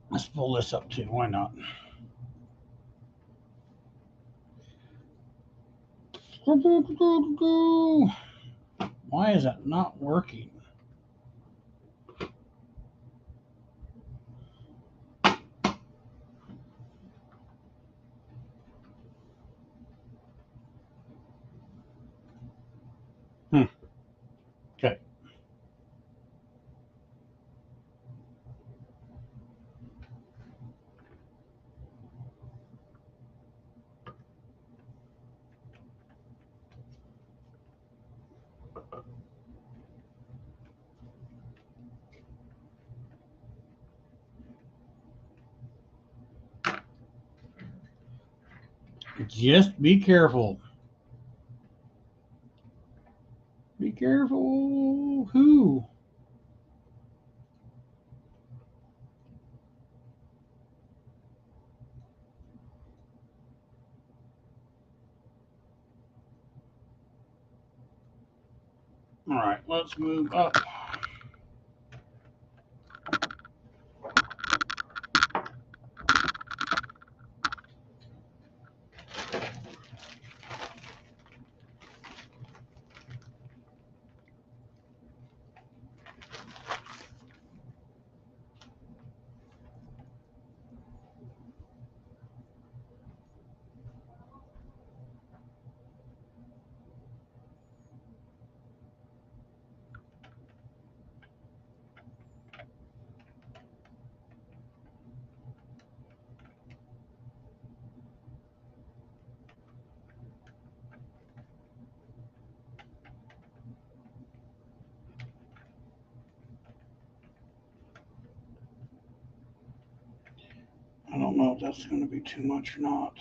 [SPEAKER 1] Let's pull this up too. Why not? Why is that not working? Okay. Just be careful. Be careful. Who? All right, let's move up. I don't know if that's going to be too much or not.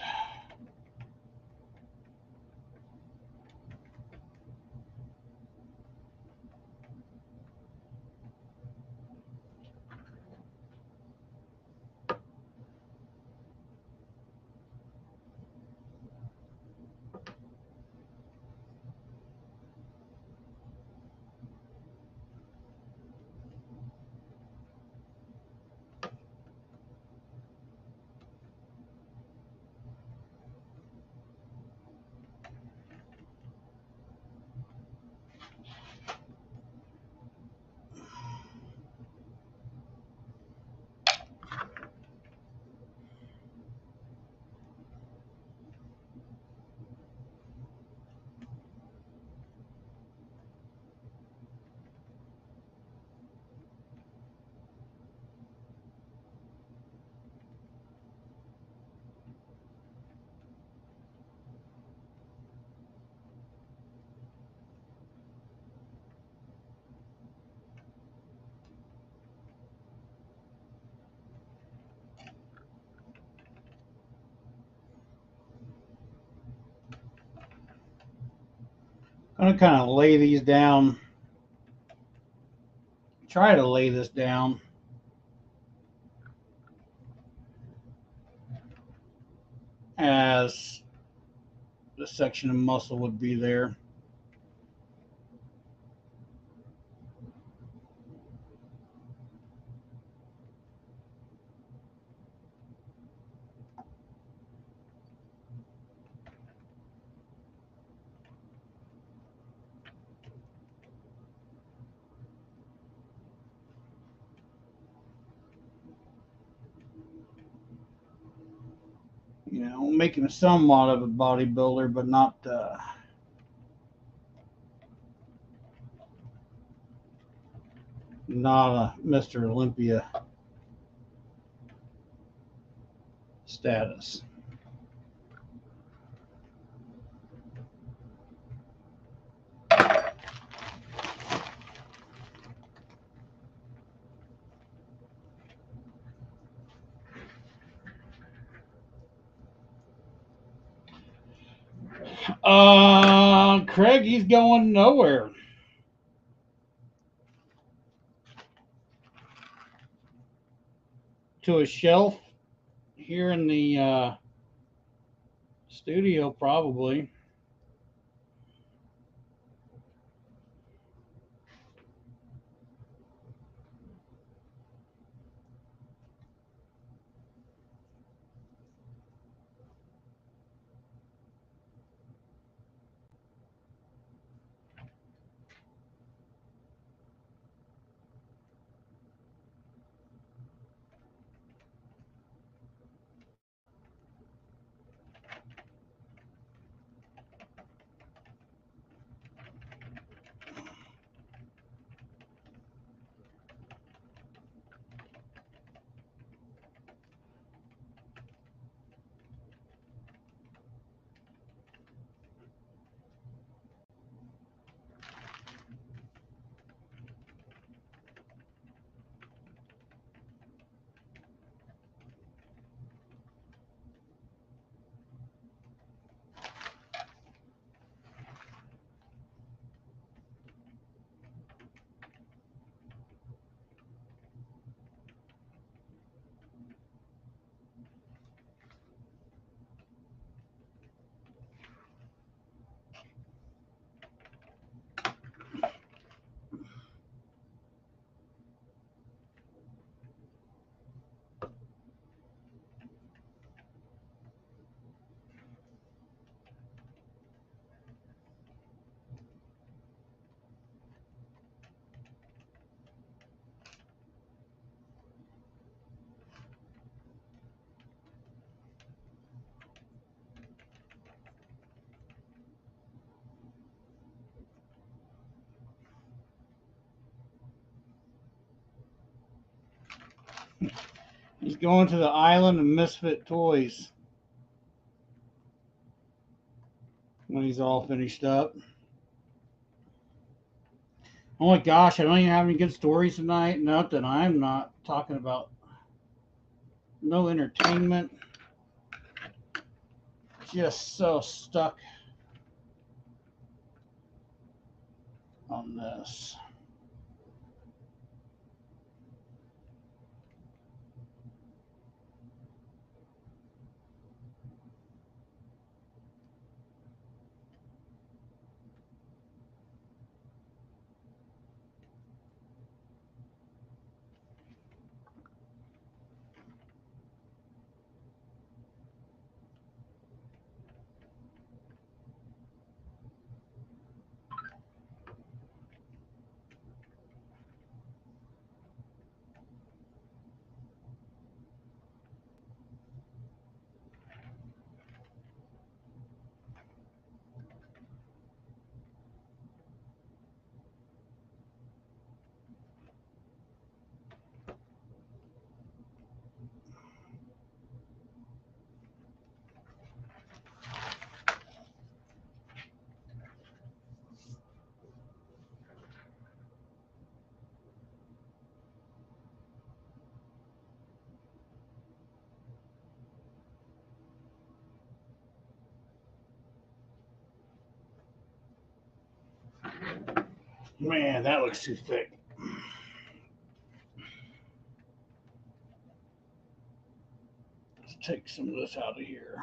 [SPEAKER 1] I'm going to kind of lay these down. Try to lay this down as the section of muscle would be there. You know, making somewhat of a bodybuilder, but not a Mr. Olympia status. Craig, he's going nowhere. To a shelf here in the studio, probably. He's going to the island of misfit toys when he's all finished up. Oh my gosh, I don't even have any good stories tonight. Nothing. I'm not talking about no entertainment. Just so stuck on this. Man, that looks too thick. Let's take some of this out of here.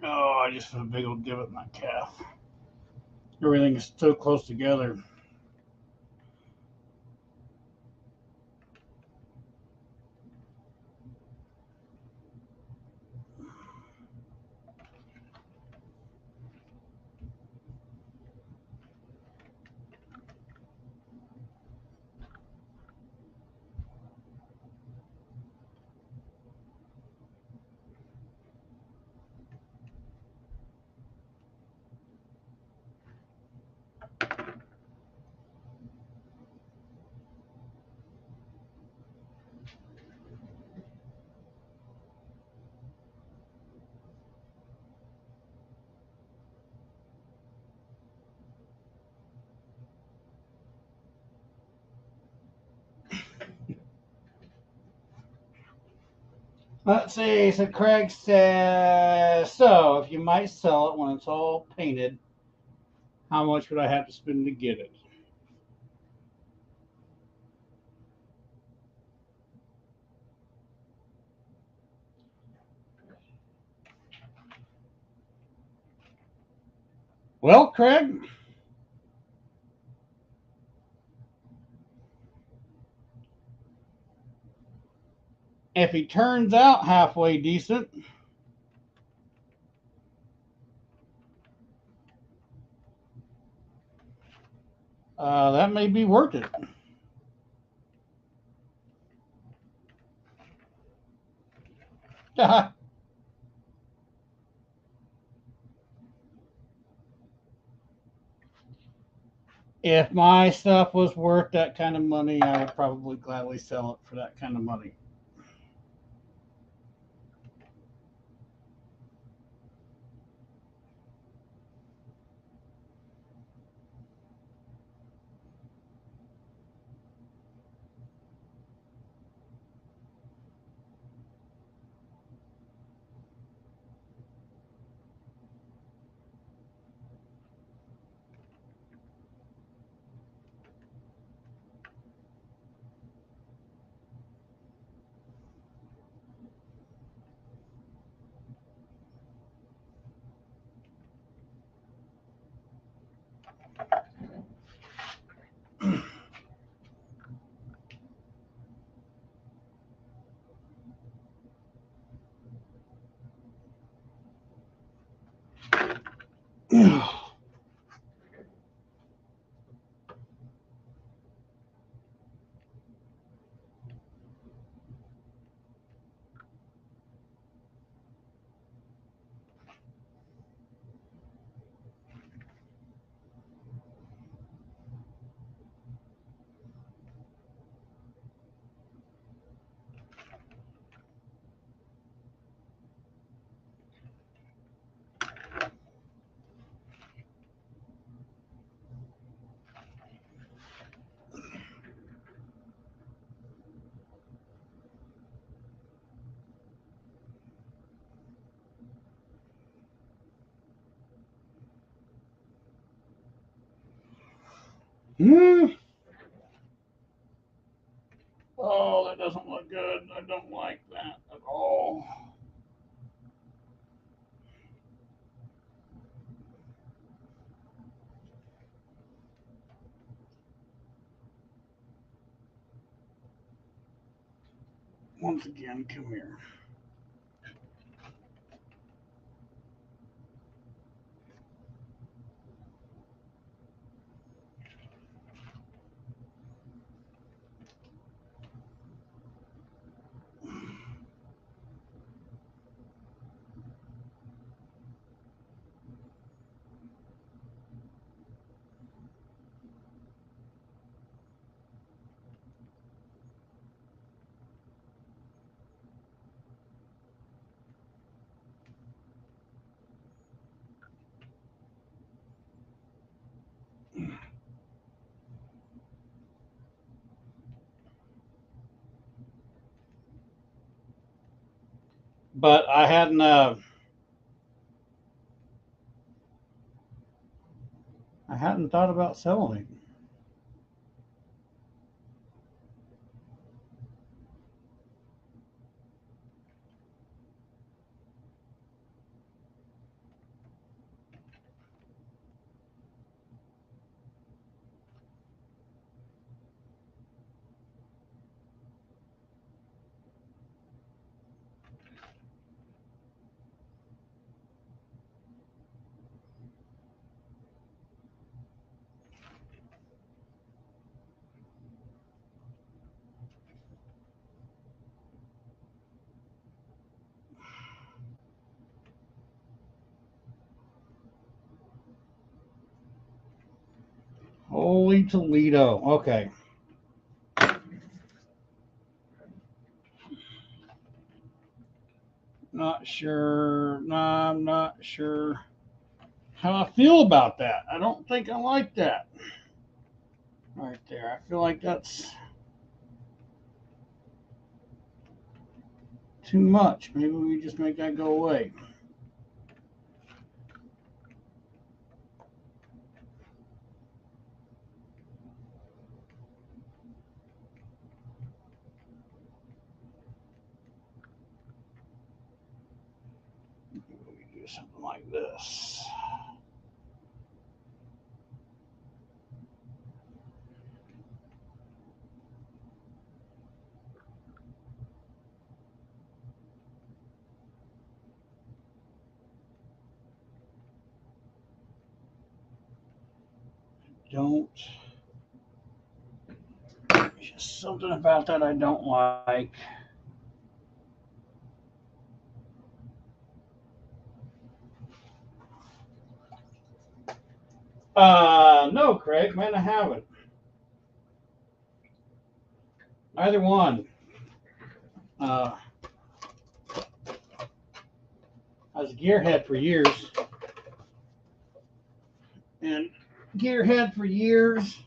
[SPEAKER 1] Oh, I just put a big old divot in my calf. Everything is so close together. Let's see. So Craig says, so if you might sell it when it's all painted, how much would I have to spend to get it? Well, Craig, if he turns out halfway decent, that may be worth it. If my stuff was worth that kind of money, I would probably gladly sell it for that kind of money. Hmm. Oh, that doesn't look good. I don't like that at all. Once again, come here. But I hadn't thought about selling it. Holy Toledo. Okay. Not sure. Nah, I'm not sure how I feel about that. I don't think I like that right there. I feel like that's too much. Maybe we just make that go away. We do something like this. Don't. Just something about that I don't like. No, Craig, man, I haven't. Either one. Uh, I was a gearhead for years, and gearhead for years.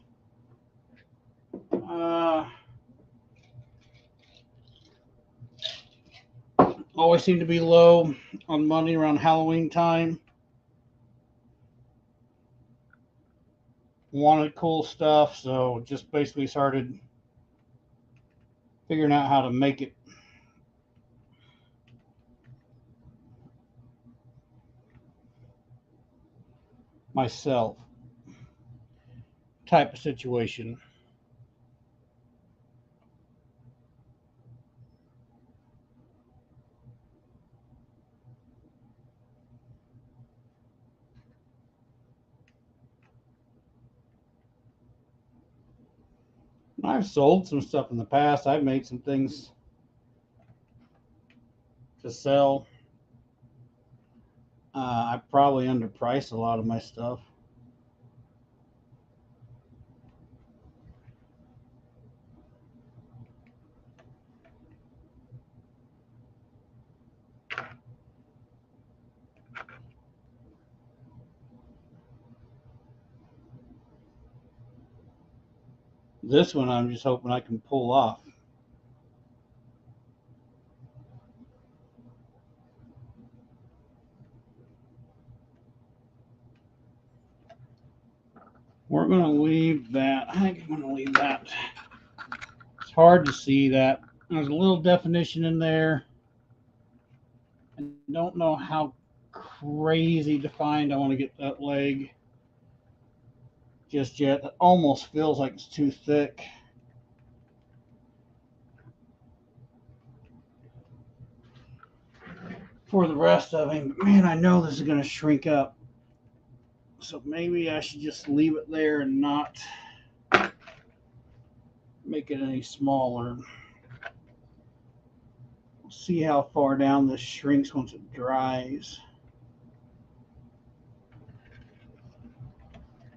[SPEAKER 1] Uh, always seemed to be low on money around Halloween time. Wanted cool stuff, so just basically started figuring out how to make it myself type of situation. I've sold some stuff in the past. I've made some things to sell. I probably underpriced a lot of my stuff. This one I'm just hoping I can pull off. We're going to leave that. I think I'm going to leave that. It's hard to see that. There's a little definition in there. I don't know how crazy defined I want to get that leg just yet. It almost feels like it's too thick. For the rest of him, but man, I know this is going to shrink up. So maybe I should just leave it there and not make it any smaller. We'll see how far down this shrinks once it dries.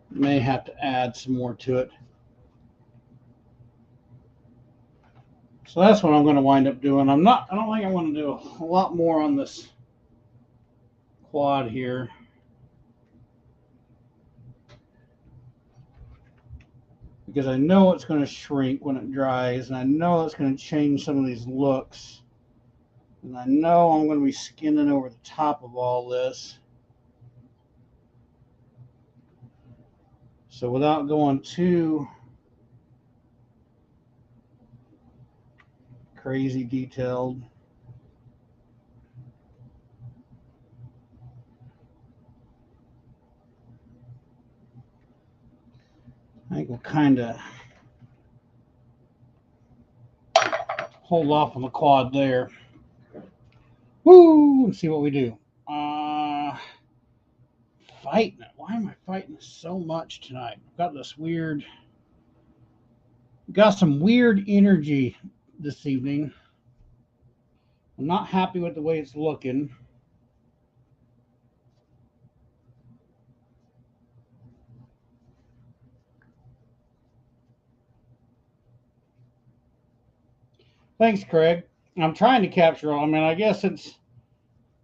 [SPEAKER 1] May have to add some more to it. So that's what I'm going to wind up doing. I don't think I want to do a lot more on this quad here. Because I know it's going to shrink when it dries, and I know it's going to change some of these looks. And I know I'm going to be skinning over the top of all this. So without going too crazy detailed, I think we'll kind of hold off on the quad there. Woo! And see what we do. Fighting it. Why am I fighting so much tonight? I've got this weird, got some weird energy this evening. I'm not happy with the way it's looking. Thanks, Craig. I'm trying to capture all. I mean, I guess it's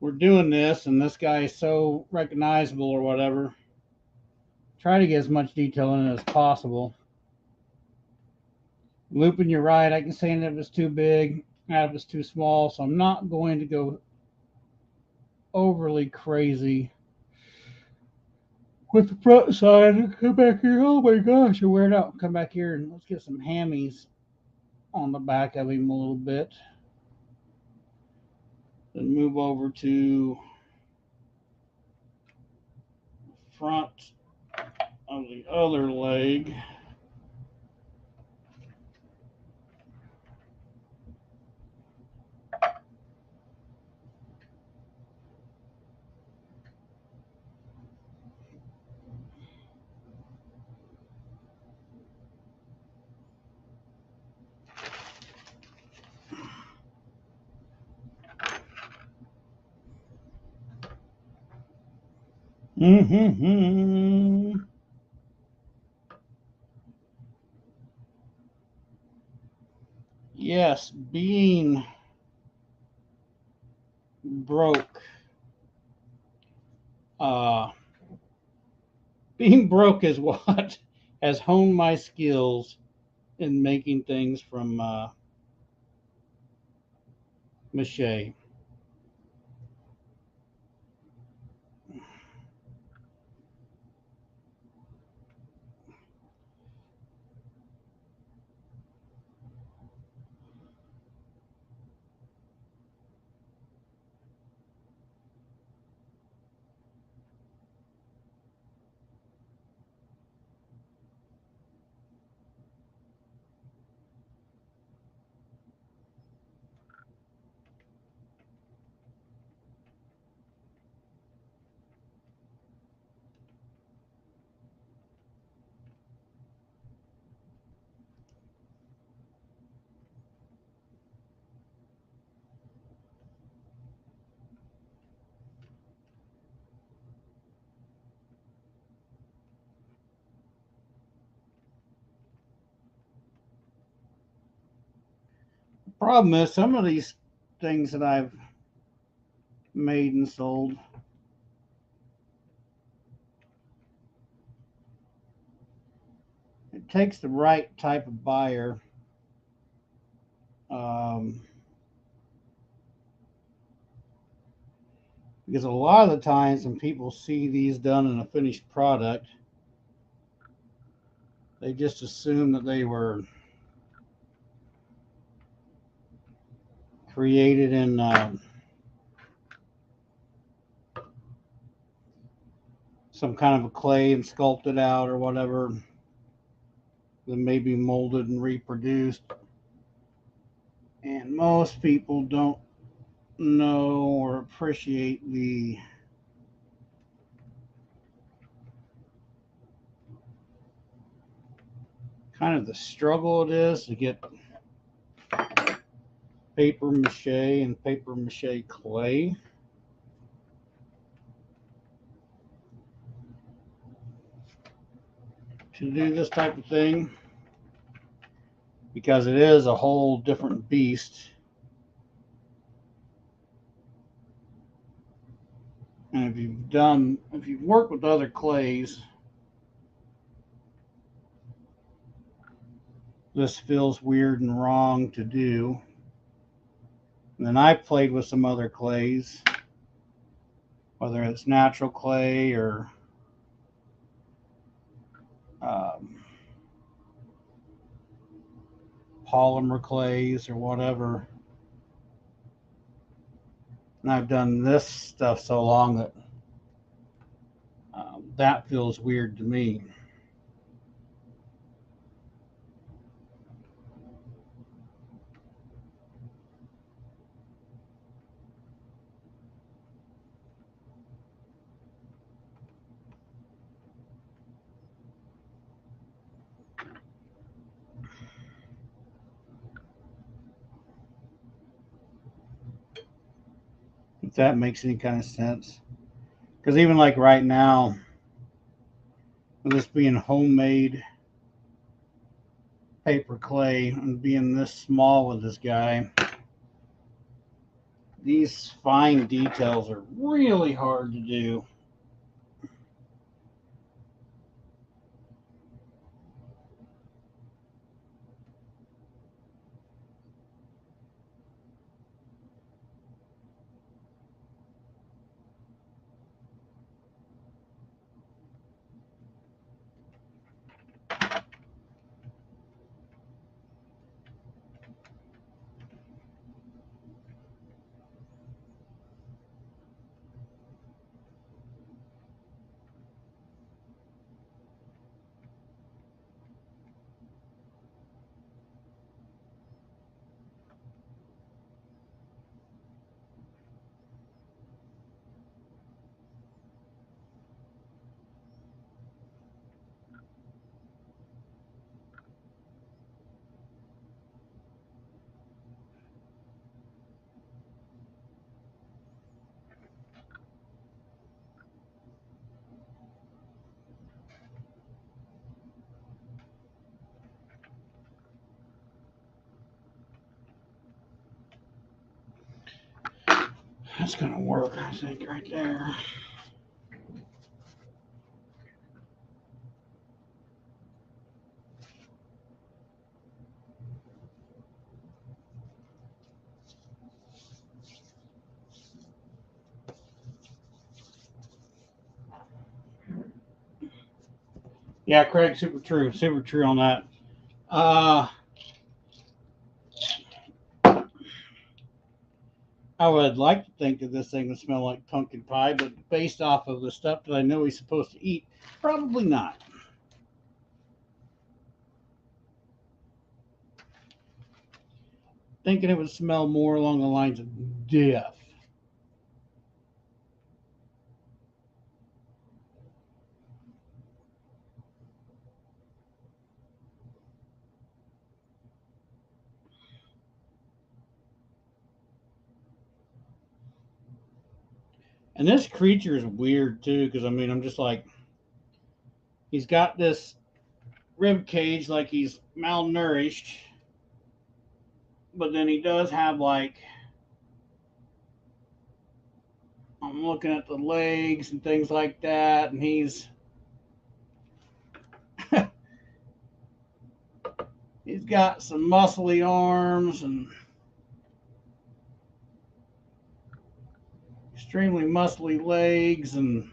[SPEAKER 1] we're doing this, and this guy is so recognizable or whatever. Try to get as much detail in it as possible. Looping, you're right. I can say if it's too big, if it's too small. So I'm not going to go overly crazy with the front side. Come back here. Oh my gosh, I wear it out. Come back here and let's get some hammies on the back of him a little bit. Then move over to front of the other leg. Yes, being broke. Being broke is what has honed my skills in making things from mache. Problem is, some of these things that I've made and sold, it takes the right type of buyer. Because a lot of the times when people see these done in a finished product, They just assumed that they were created in some kind of a clay and sculpted out or whatever, then maybe molded and reproduced. And most people don't know or appreciate the kind of the struggle it is to get paper mache and paper mache clay. To do this type of thing, because it is a whole different beast. And if you've worked with other clays, this feels weird and wrong to do. And then I've played with some other clays, whether it's natural clay or um, polymer clays or whatever. And I've done this stuff so long that that feels weird to me. If that makes any kind of sense. Because even like right now, with this being homemade paper clay and being this small with this guy, these fine details are really hard to do. That's gonna work, I think, right there. Yeah, Craig, super true on that. Uh, I would like to think that this thing would smell like pumpkin pie, but based off of the stuff that I know he's supposed to eat, probably not. Thinking it would smell more along the lines of death. And this creature is weird too, because I mean, I'm just like, he's got this rib cage like he's malnourished, but then he does have like, I'm looking at the legs and things like that, and he's got some muscly arms and extremely muscly legs, and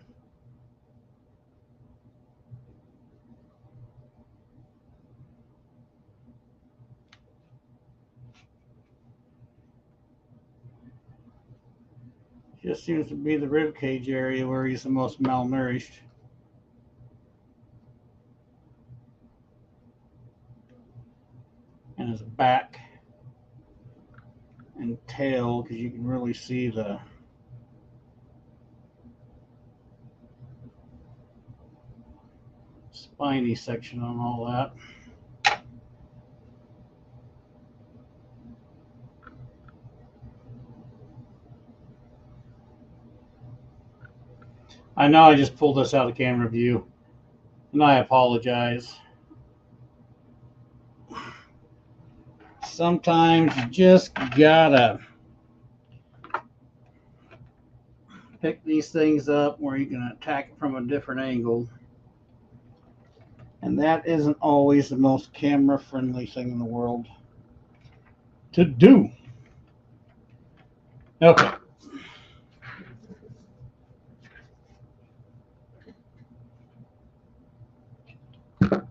[SPEAKER 1] Just seems to be the rib cage area where he's the most malnourished. And his back and tail, because you can really see the spiny section on all that. I know I just pulled this out of camera view, and I apologize. Sometimes you just gotta pick these things up where you can attack it from a different angle. And that isn't always the most camera friendly thing in the world to do. Okay.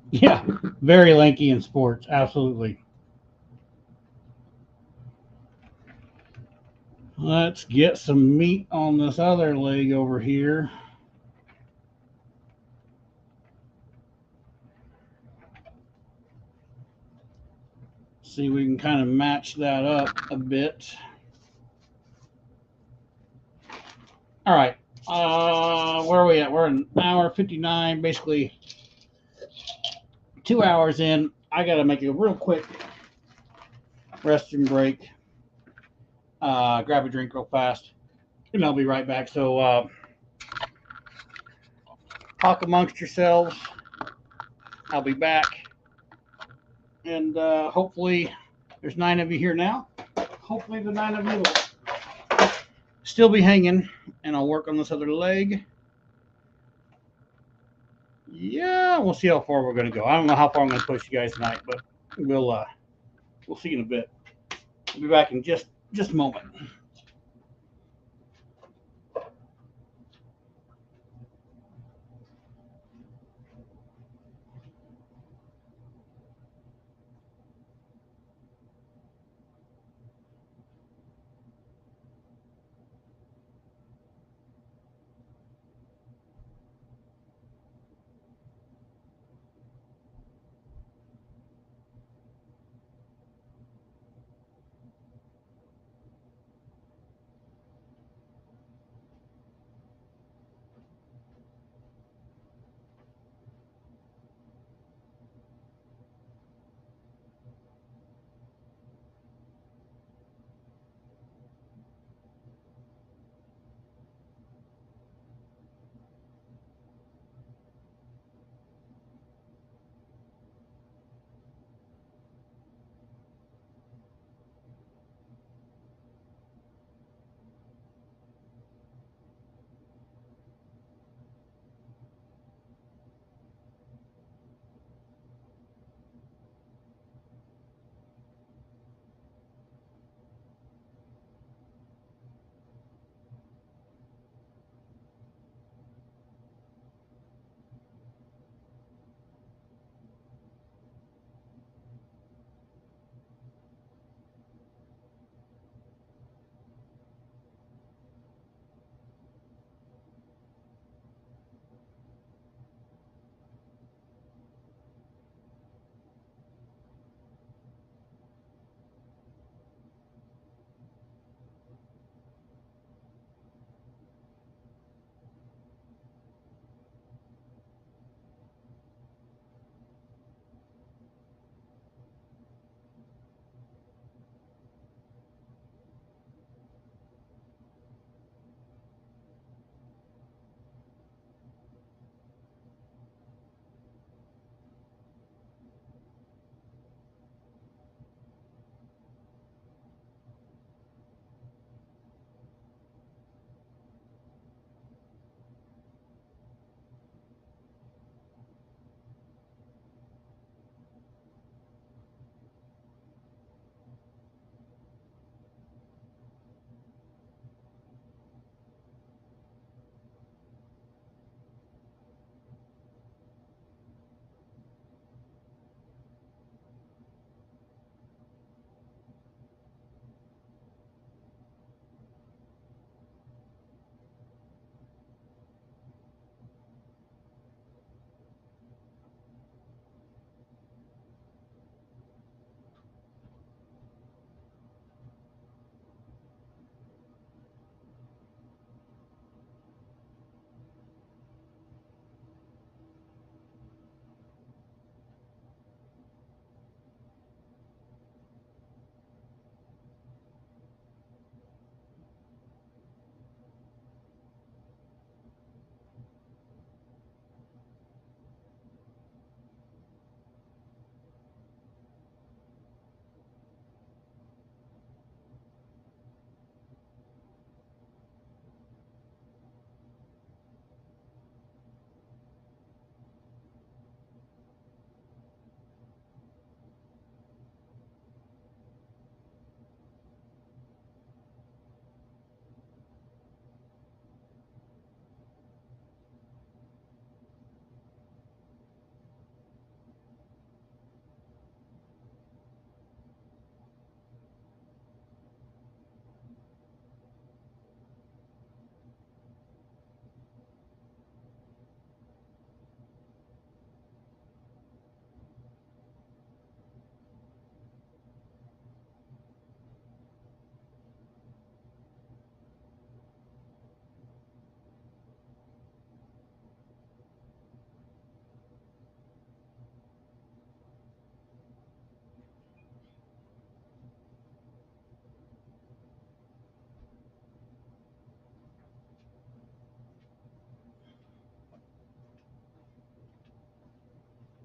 [SPEAKER 1] Yeah, very lanky in sports, absolutely. Let's get some meat on this other leg over here. See if we can kind of match that up a bit. All right. Where are we at? We're an hour 59, basically 2 hours in. I got to make a real quick restroom break. Grab a drink real fast, and I'll be right back. So talk amongst yourselves. I'll be back. And hopefully, there's 9 of you here now. Hopefully, the 9 of you will still be hanging, and I'll work on this other leg. Yeah, we'll see how far we're going to go. I don't know how far I'm going to push you guys tonight, but we'll see in a bit. I'll be back in just a moment.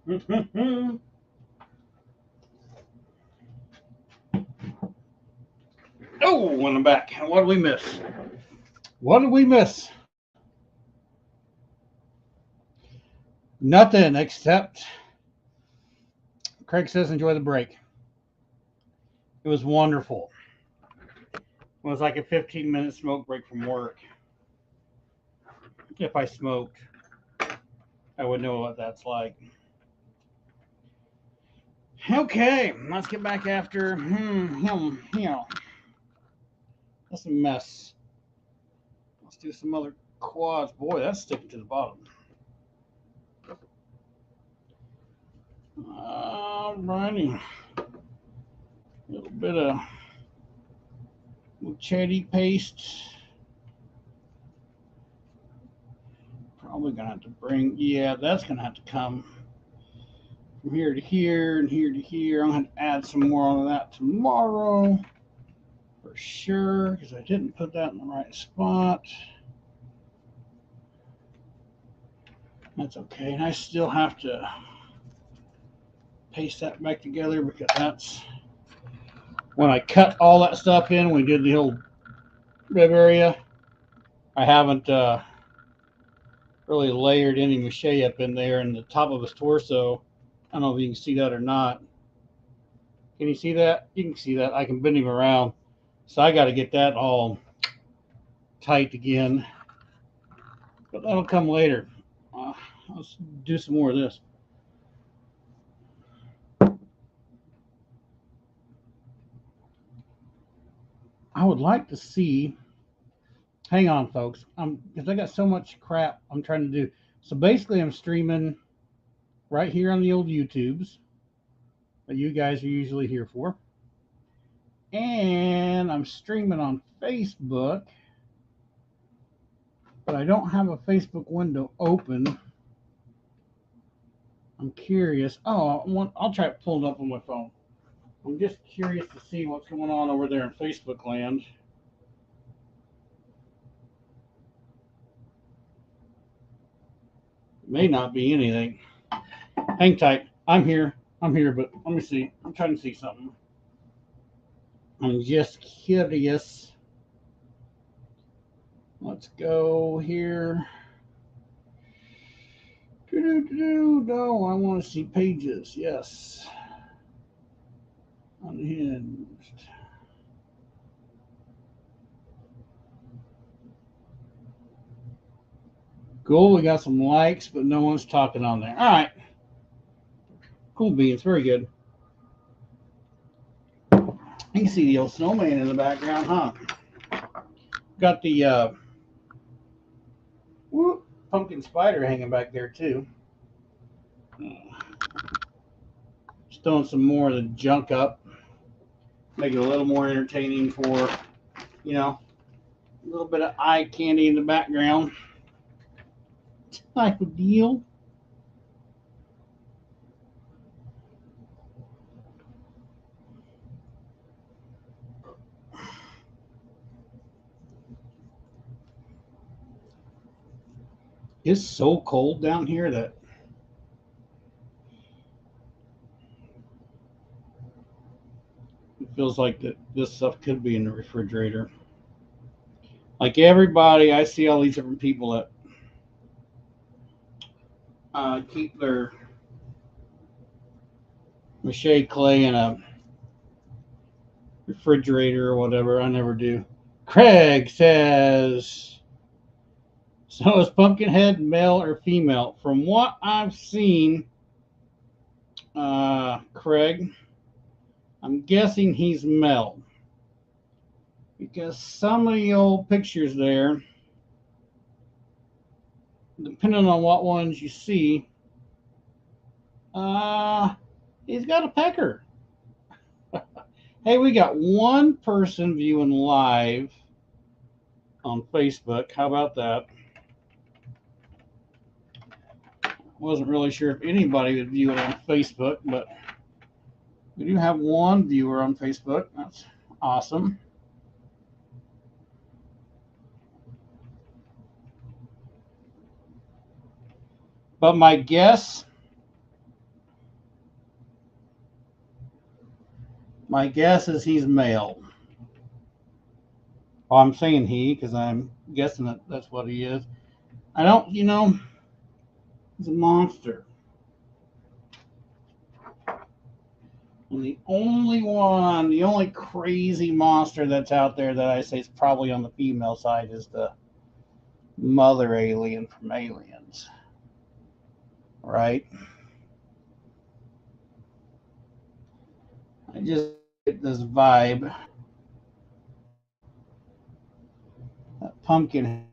[SPEAKER 1] Oh, when I'm back. What did we miss? What did we miss? Nothing except Craig says enjoy the break. It was wonderful. It was like a 15-minute smoke break from work. If I smoked, I would know what that's like. Okay, let's get back after that's a mess. Let's do some other quads. Boy, that's sticking to the bottom. Alrighty. A little bit of machete paste. Probably gonna have to bring, yeah, that's gonna have to come from here to here and here to here. I'm gonna have to add some more of that tomorrow for sure because I didn't put that in the right spot. That's okay. And I still have to paste that back together because that's when I cut all that stuff in. We did the whole rib area. I haven't really layered any mache up in there in the top of his torso. I don't know if you can see that or not. Can you see that? You can see that. I can bend him around. So I got to get that all tight again. But that'll come later. Let's do some more of this. I would like to see. Hang on, folks. Because I got so much crap I'm trying to do. So basically, I'm streaming right here on the old YouTubes that you guys are usually here for, and I'm streaming on Facebook, but I don't have a Facebook window open. I'm curious. Oh, I'll try to pull it up on my phone. I'm just curious to see what's going on over there in Facebook land. May not be anything. Hang tight. I'm here, but let me see. I'm trying to see something. I'm just curious. Let's go here. No, I want to see pages. Yes. Unhinged. Cool. We got some likes, but no one's talking on there. All right. Cool beans. Very good. You can see the old snowman in the background, huh? Got the pumpkin spider hanging back there, too. Just throwing some more of the junk up. Make it a little more entertaining for, a little bit of eye candy in the background. Type of deal. It's so cold down here that it feels like that this stuff could be in the refrigerator. Like everybody, I see all these different people that keep their mache clay in a refrigerator or whatever. I never do. Craig says, so is Pumpkinhead male or female? From what I've seen, Craig, I'm guessing he's male. Because some of the old pictures there, depending on what ones you see, he's got a pecker. Hey, we got one person viewing live on Facebook. How about that? Wasn't really sure if anybody would view it on Facebook, but we do have one viewer on Facebook. That's awesome. But my guess My guess is he's male. Well, I'm saying he because I'm guessing that that's what he is. I don't, he's a monster. And the only crazy monster that's out there that I say is probably on the female side is the mother alien from Aliens. Right? I just get this vibe that Pumpkinhead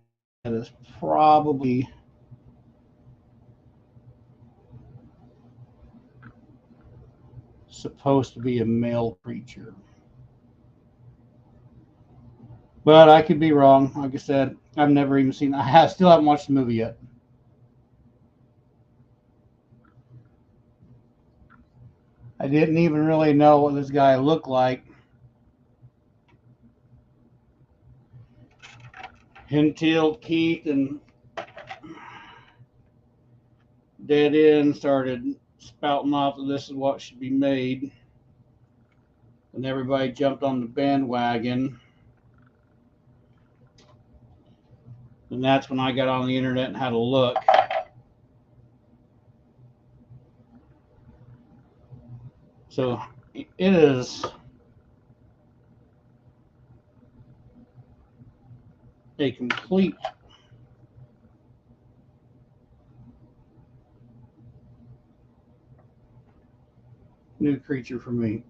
[SPEAKER 1] is probably supposed to be a male creature. But I could be wrong. Like I said, I've never even seen. Still haven't watched the movie yet. I didn't even really know what this guy looked like until Keith and Dead End started spouting off that this is what should be made, and everybody jumped on the bandwagon. And that's when I got on the internet and had a look. So it is a complete new creature for me.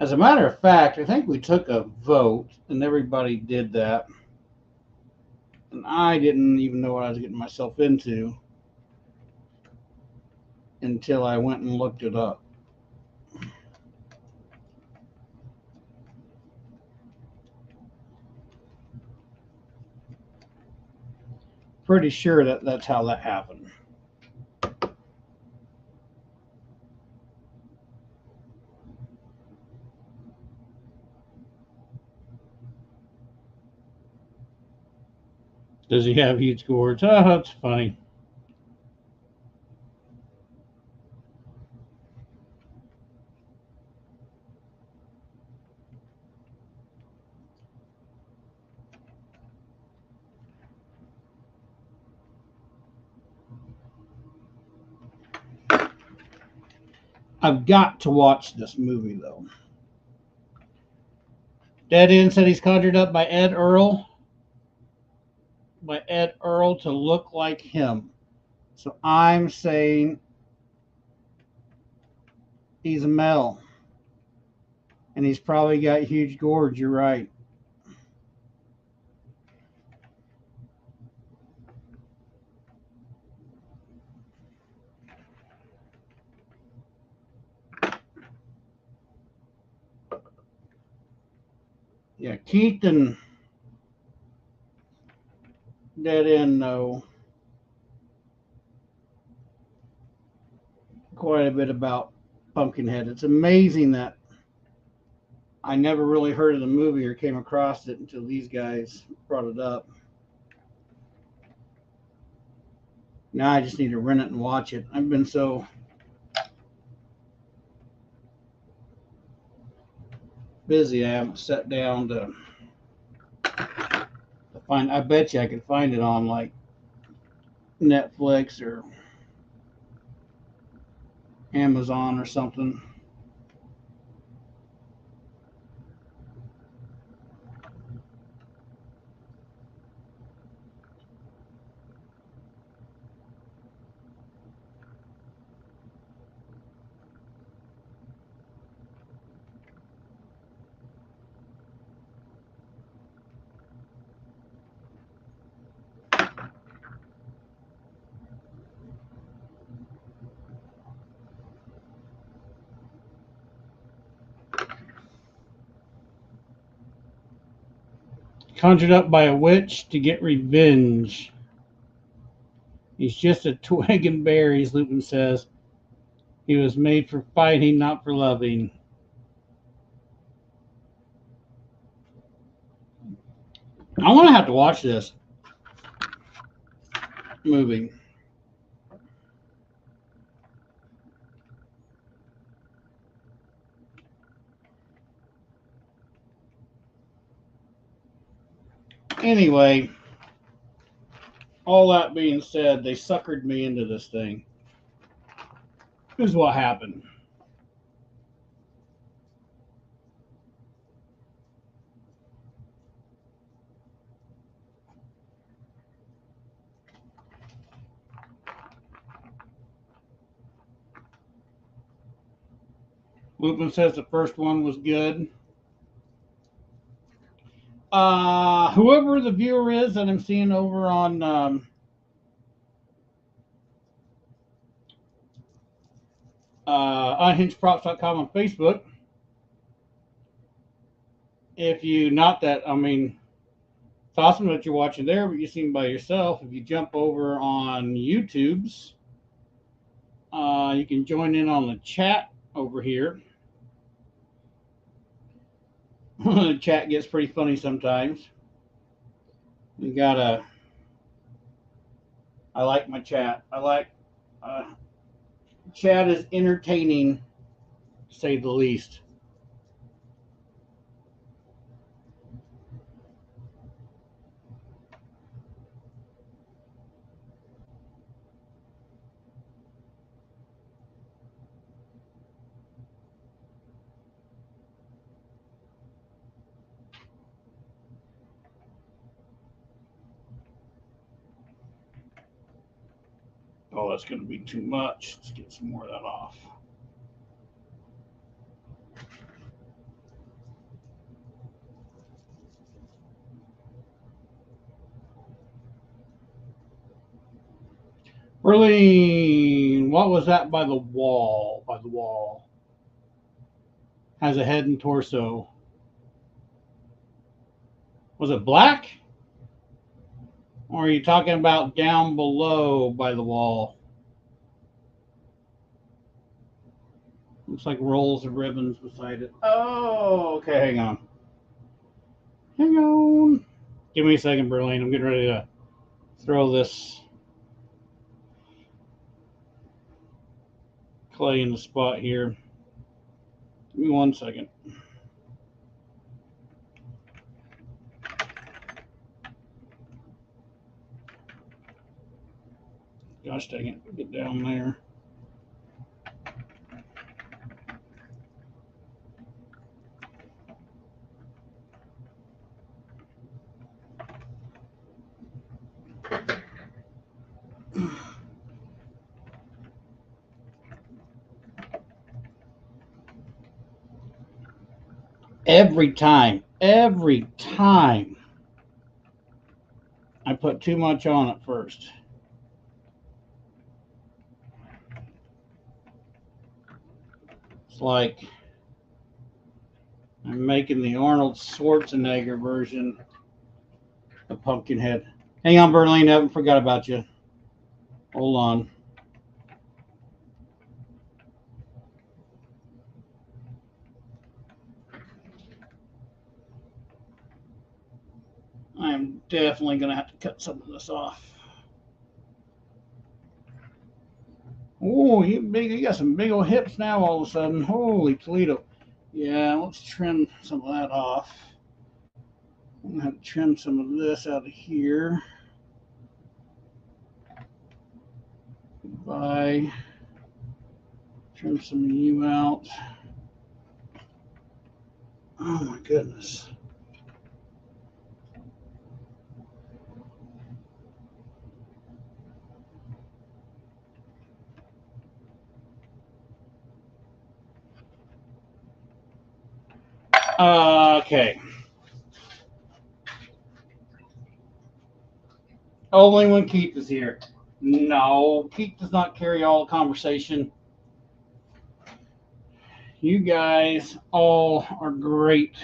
[SPEAKER 1] As a matter of fact, I think we took a vote and everybody did that. And I didn't even know what I was getting myself into until I went and looked it up. Pretty sure that that's how that happened. Does he have huge gourds? Oh, that's funny. I've got to watch this movie, though. Dead End said he's conjured up by Ed Earl. By Ed Earl to look like him. So I'm saying he's a male. And he's probably got huge gourds. You're right. Yeah, Keith and Dead End know quite a bit about Pumpkinhead. It's amazing that I never really heard of the movie or came across it until these guys brought it up. Now I just need to rent it and watch it. I've been so busy I haven't sat down to find. I bet you I could find it on like Netflix or Amazon or something. Conjured up by a witch to get revenge. He's just a twig and berries, Lupin says. He was made for fighting, not for loving. I'm going to have to watch this movie. Anyway, all that being said, they suckered me into this thing. Here's what happened. Lupin says the first one was good. Whoever the viewer is that I'm seeing over on unhingedprops.com on Facebook, if you not that, I mean, it's awesome that you're watching there, but you're seeing by yourself. If you jump over on YouTube's, you can join in on the chat over here. The chat gets pretty funny sometimes. You gotta. I like my chat. I like. Chat is entertaining, to say the least. Oh, that's going to be too much. Let's get some more of that off. Berlin, what was that by the wall? By the wall. Has a head and torso. Was it black? Or are you talking about down below by the wall? Looks like rolls of ribbons beside it. Oh, okay, hang on. Hang on. Give me a second, Berlin. I'm getting ready to throw this clay in the spot here. Give me 1 second. Gosh dang it, get down there. Every time I put too much on it first. It's like I'm making the Arnold Schwarzenegger version of Pumpkinhead. Hang on, Berlin, I haven't forgot about you. Hold on. I'm definitely going to have to cut some of this off. Oh, you got some big old hips now all of a sudden. Holy Toledo. Yeah, let's trim some of that off. I'm going to have to trim some of this out of here. Goodbye. Trim some of you out. Oh my goodness. Okay. Only when Keith is here. No, Keith does not carry all the conversation. You guys all are great.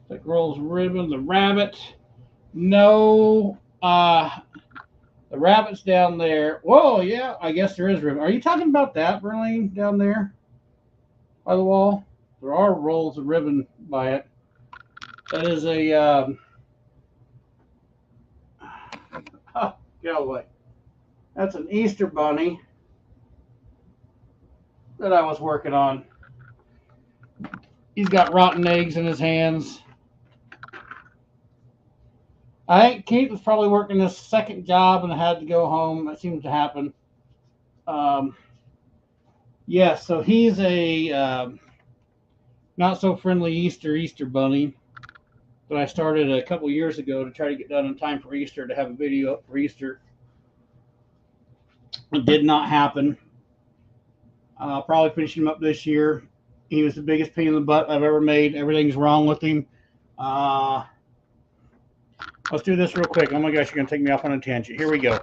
[SPEAKER 1] The girl's ribbon, the rabbit. No, the rabbit's down there. Whoa, yeah, I guess there is ribbon. Are you talking about that, Berlin, down there by the wall? There are rolls of ribbon by it. That is a, get away. That's an Easter bunny that I was working on. He's got rotten eggs in his hands. I think Keith was probably working his second job and had to go home. That seems to happen. Um, yeah, so he's a not so friendly Easter bunny that I started a couple years ago to try to get done in time for Easter to have a video up for Easter. It did not happen. Probably finishing him up this year. He was the biggest pain in the butt I've ever made. Everything's wrong with him. Uh, let's do this real quick. Oh my gosh, you're gonna take me off on a tangent. Here we go.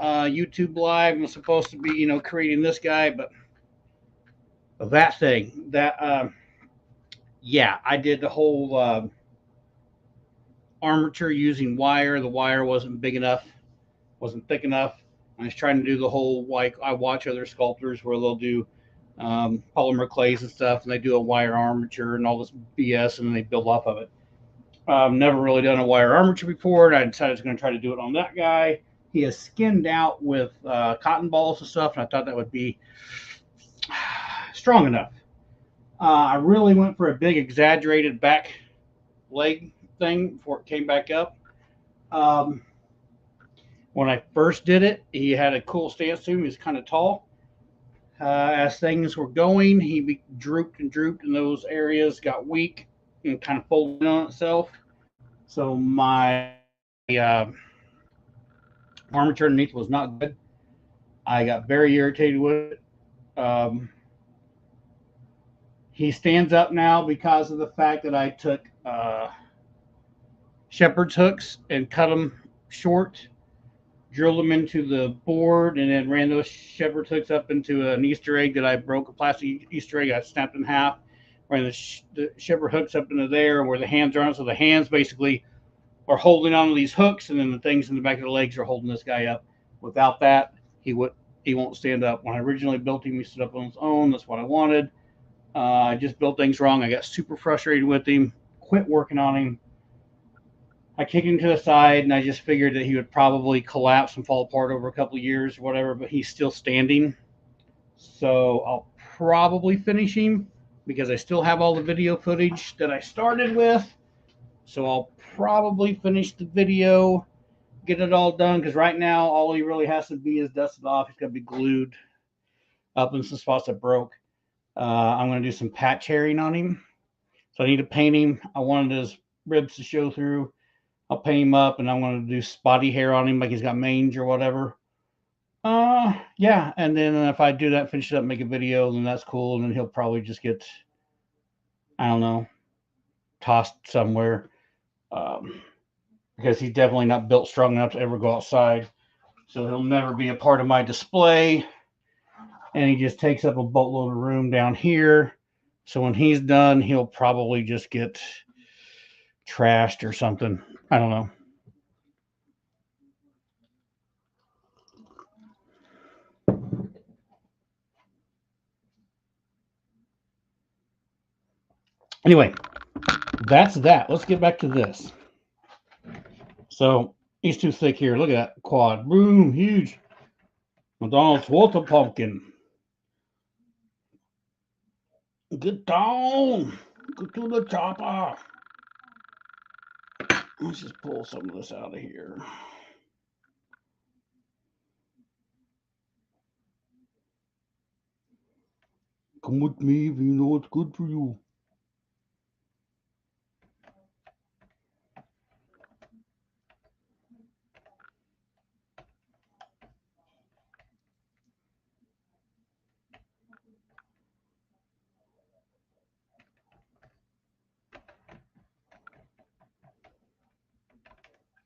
[SPEAKER 1] YouTube Live. I'm supposed to be, creating this guy, but that thing, yeah, I did the whole armature using wire. The wire wasn't big enough, wasn't thick enough. I was trying to do the whole, like, I watch other sculptors where they'll do polymer clays and stuff, and they do a wire armature and all this BS, and then they build off of it. Never really done a wire armature before, and I decided I was going to try to do it on that guy. He is skinned out with cotton balls and stuff, and I thought that would be strong enough. I really went for a big exaggerated back leg thing before it came back up. Um, when I first did it, he had a cool stance to him. He was kind of tall. As things were going, he drooped and drooped, and those areas got weak and kind of folded on itself. So my armature underneath was not good. I got very irritated with it. He stands up now because of the fact that I took shepherd's hooks and cut them short, drilled them into the board, and then ran those shepherd's hooks up into an Easter egg that I broke, a plastic Easter egg I snapped in half. Ran the shepherd hooks up into there where the hands are on. So the hands basically are holding onto these hooks, and then the things in the back of the legs are holding this guy up. Without that, he won't stand up. When I originally built him, he stood up on his own. That's what I wanted. I just built things wrong. I got super frustrated with him, quit working on him. I kicked him to the side, and I just figured that he would probably collapse and fall apart over a couple of years or whatever, but he's still standing. So I'll probably finish him because I still have all the video footage that I started with. So I'll probably finish the video, get it all done, because right now all he really has to be is dusted off. He's got to be glued up in some spots that broke. I'm going to do some patch herring on him. So I need to paint him. I wanted his ribs to show through. I'll paint him up, and I'm going to do spotty hair on him like he's got mange or whatever. Yeah, and then if I do that, finish it up, make a video, then that's cool, and then he'll probably just get, I don't know, tossed somewhere, because he's definitely not built strong enough to ever go outside, so he'll never be a part of my display, and he just takes up a boatload of room down here, so when he's done, he'll probably just get trashed or something. I don't know. Anyway, that's that. Let's get back to this. So he's too thick here. Look at that quad. Boom, huge. McDonald's water pumpkin. Get down. Go to the chopper. Let's just pull some of this out of here. Come with me if you know what's good for you.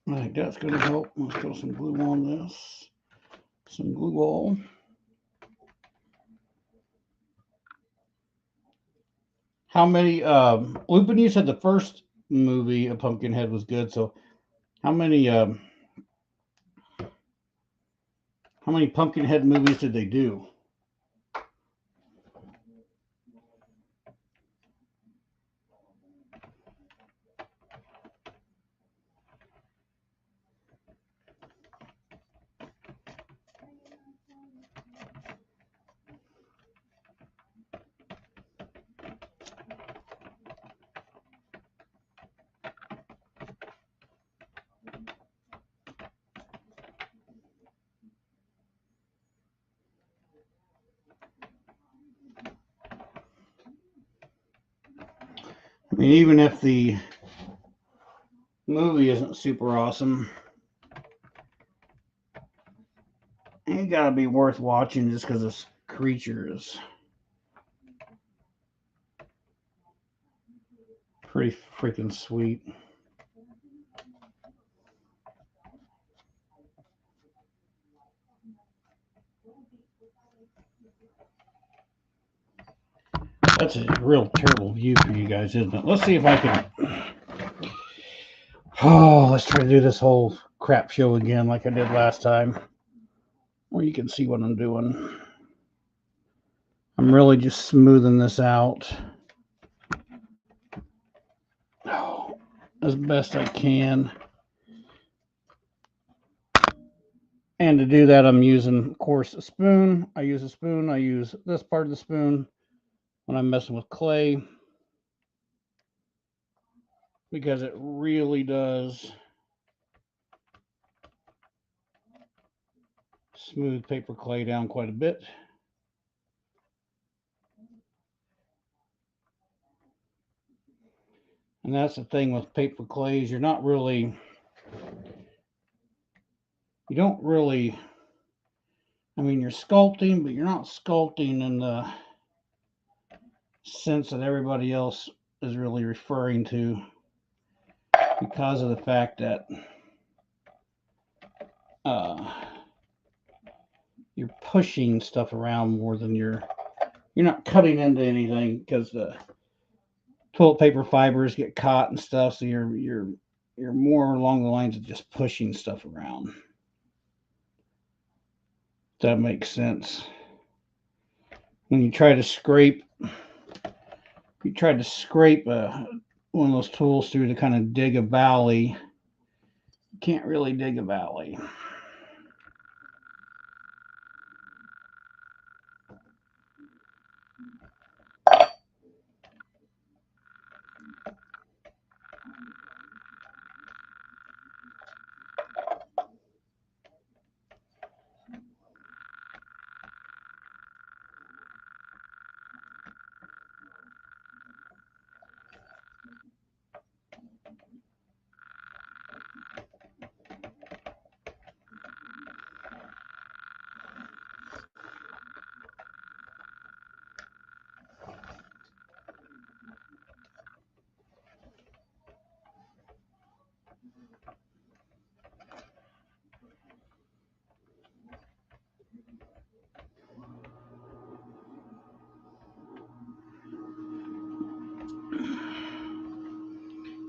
[SPEAKER 1] I think that's going to help. Let's throw some glue on this. Some glue all. How many, Lupin, you said the first movie, A Pumpkinhead, was good. So how many Pumpkinhead movies did they do? mean, even if the movie isn't super awesome, it gotta be worth watching just because this creature is pretty freaking sweet. That's a real terrible view for you guys, isn't it? Let's see if I can. Oh, let's try to do this whole crap show again like I did last time, where you can see what I'm doing. I'm really just smoothing this out as best I can. And to do that, I'm using, of course, a spoon. I use a spoon. I use this part of the spoon when I'm messing with clay, because it really does smooth paper clay down quite a bit. And that's the thing with paper clays. You don't really, I mean, you're sculpting, but you're not sculpting in the sense that everybody else is really referring to, because of the fact that you're pushing stuff around more than you're not cutting into anything, because the toilet paper fibers get caught and stuff. So you're more along the lines of just pushing stuff around. If that makes sense. When you try to scrape, one of those tools through to kind of dig a valley, you can't really dig a valley.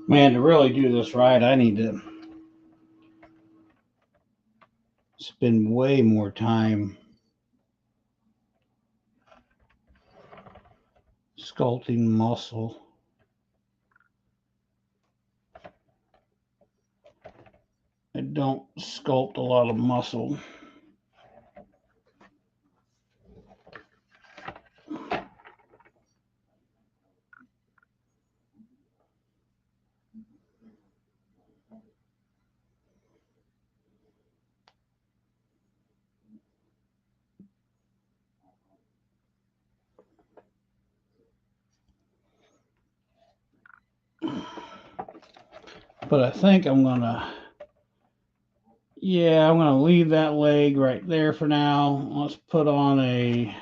[SPEAKER 1] Man, to really do this right, I need to spend way more time sculpting muscle. I don't sculpt a lot of muscle. But I think I'm gonna leave that leg right there for now. Let's put on a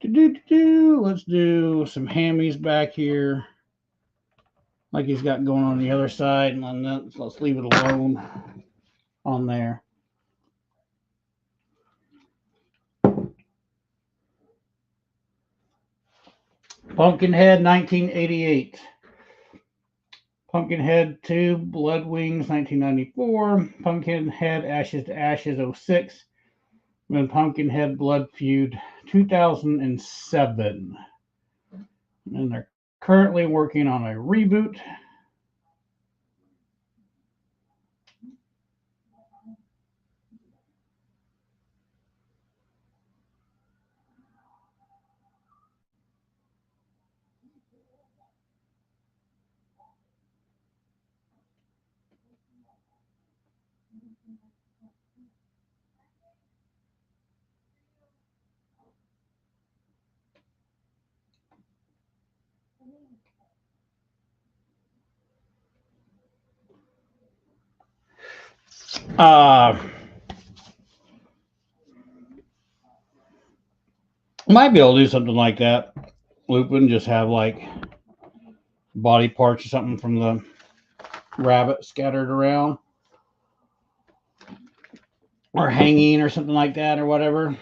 [SPEAKER 1] let's do some hammies back here, like he's got going on the other side, and then let's leave it alone on there. Pumpkinhead 1988. Pumpkinhead 2, Blood Wings 1994. Pumpkinhead Ashes to Ashes 06. And then Pumpkinhead Blood Feud 2007. And they're currently working on a reboot. Might be able to do something like that. Looping, just have like body parts or something from the rabbit scattered around or hanging or something like that or whatever.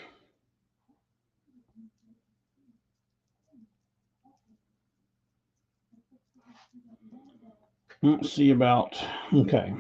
[SPEAKER 1] Let's see about, okay.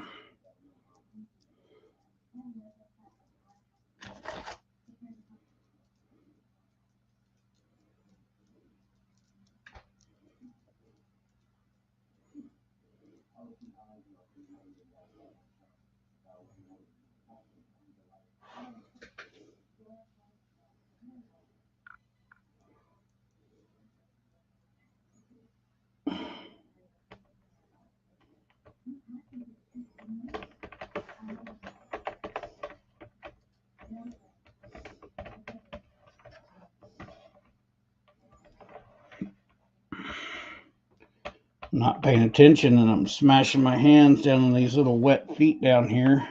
[SPEAKER 1] Not paying attention and I'm smashing my hands down on these little wet feet down here.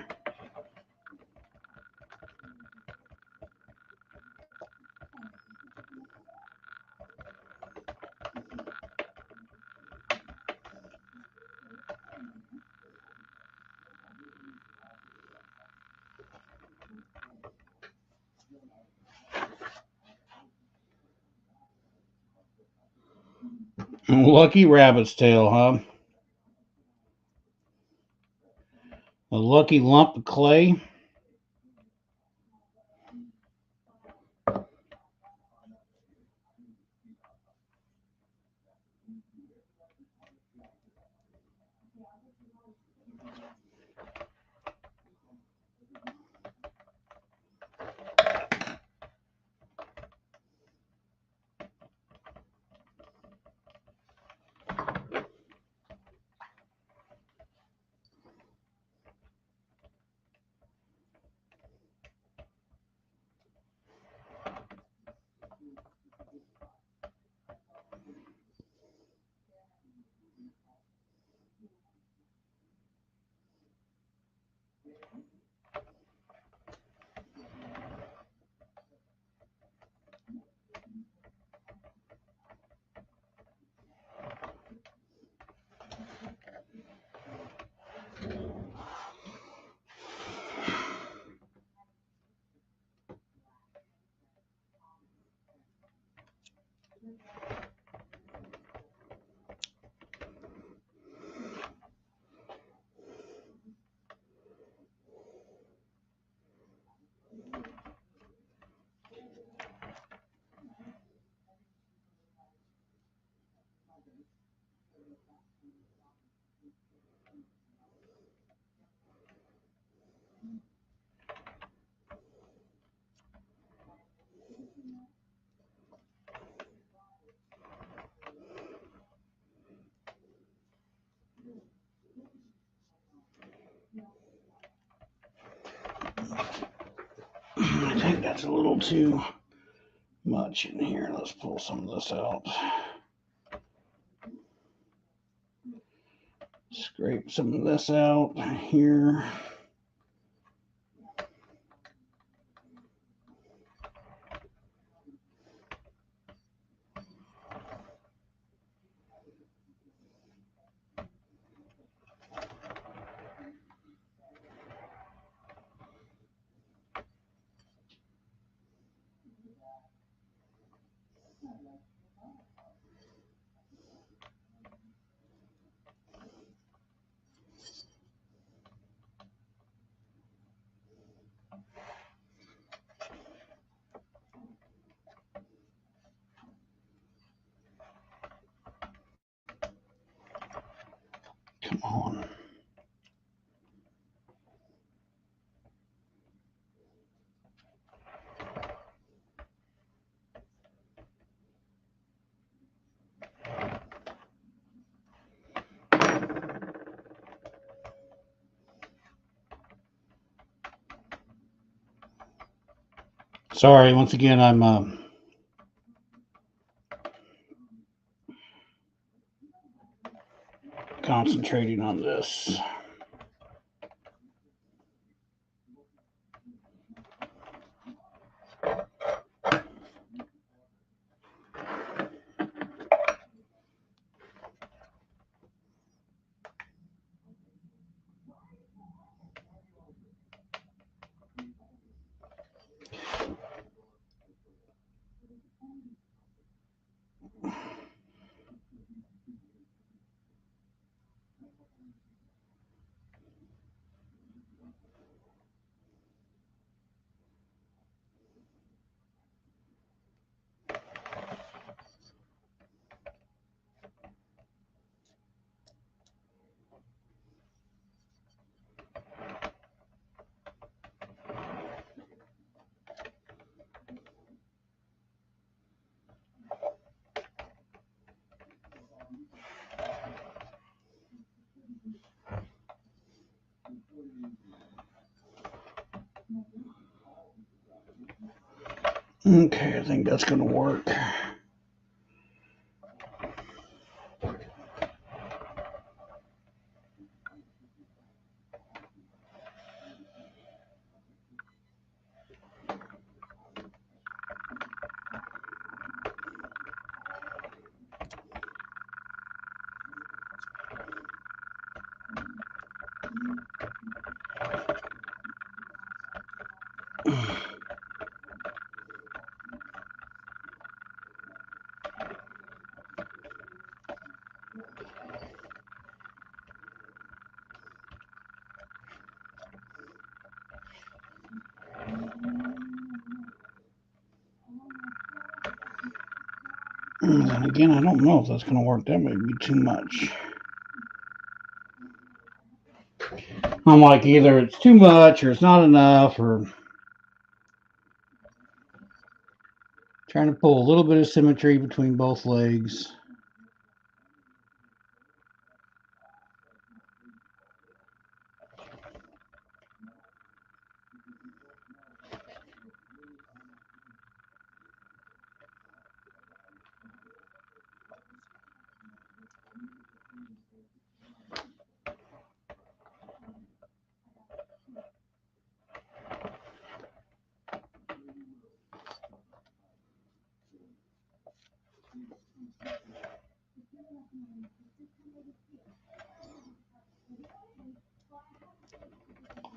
[SPEAKER 1] Lucky rabbit's tail, huh? A lucky lump of clay. I think that's a little too much in here. Let's pull some of this out. Scrape some of this out here. Come on. Sorry, once again, I'm concentrating on this. Okay, I think that's going to work. And again, I don't know if that's going to work. That may be too much. I'm like, either it's too much or it's not enough, or trying to pull a little bit of symmetry between both legs.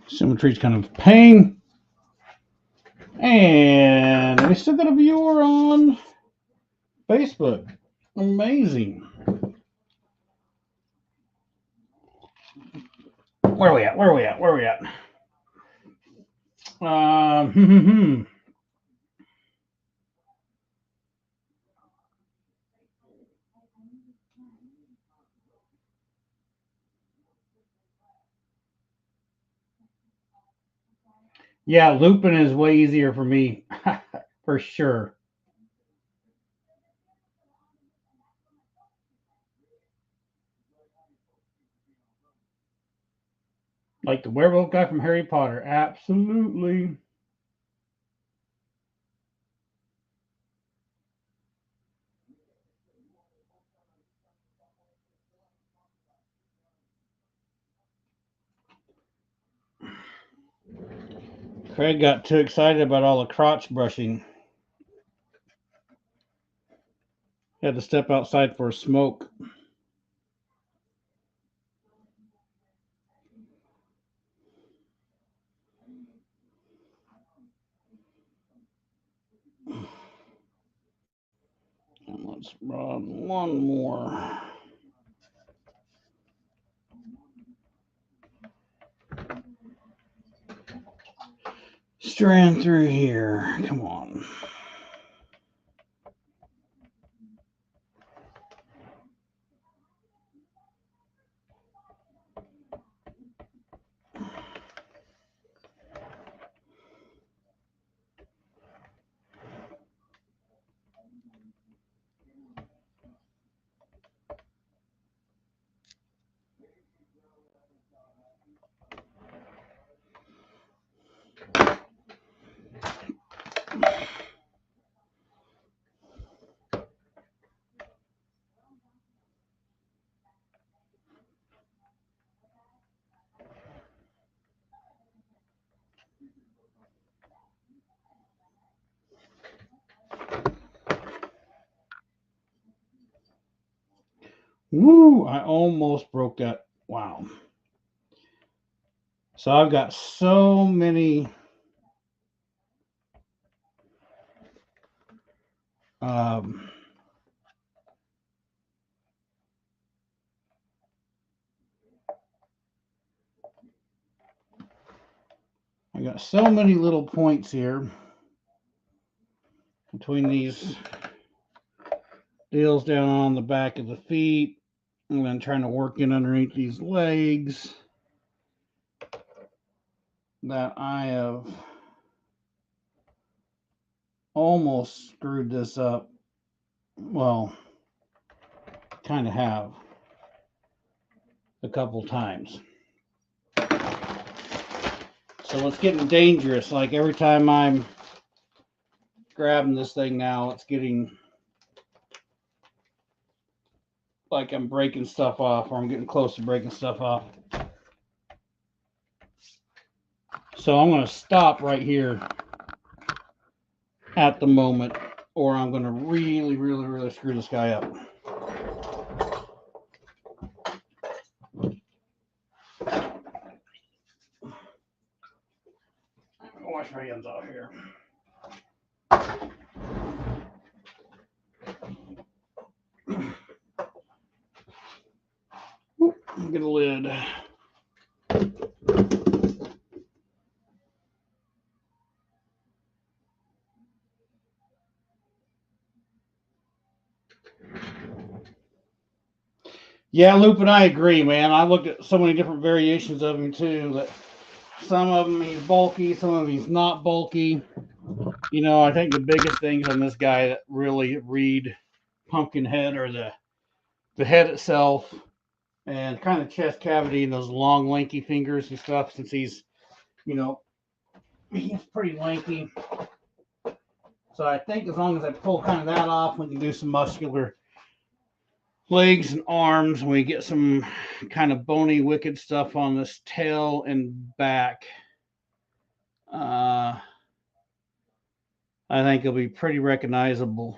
[SPEAKER 1] Symmetry's kind of a pain. And we still got a viewer on Facebook. Amazing. Where are we at? Where are we at? Where are we at? Yeah, looping is way easier for me, for sure. Like the werewolf guy from Harry Potter. Absolutely. Craig got too excited about all the crotch brushing. Had to step outside for a smoke. And let's run one more. Strand through here. Come on. Woo! I almost broke that. Wow. So I've got so many I got so many little points here between these deals down on the back of the feet, and then trying to work in underneath these legs, that I have almost screwed this up. Well, kind of have a couple times. So it's getting dangerous. Like every time I'm grabbing this thing now, it's getting like I'm breaking stuff off, or I'm getting close to breaking stuff off. So I'm going to stop right here at the moment, or I'm going to really, really, really screw this guy up. Wash my hands out here. Get a lid. Yeah, Loop and I agree, man. I looked at so many different variations of him too. That some of them he's bulky, some of them he's not bulky. You know, I think the biggest things on this guy that really read Pumpkinhead are the head itself and kind of chest cavity and those long lanky fingers and stuff. Since he's, you know, he's pretty lanky. So I think as long as I pull kind of that off, we can do some muscular legs and arms. We get some kind of bony, wicked stuff on this tail and back. I think it'll be pretty recognizable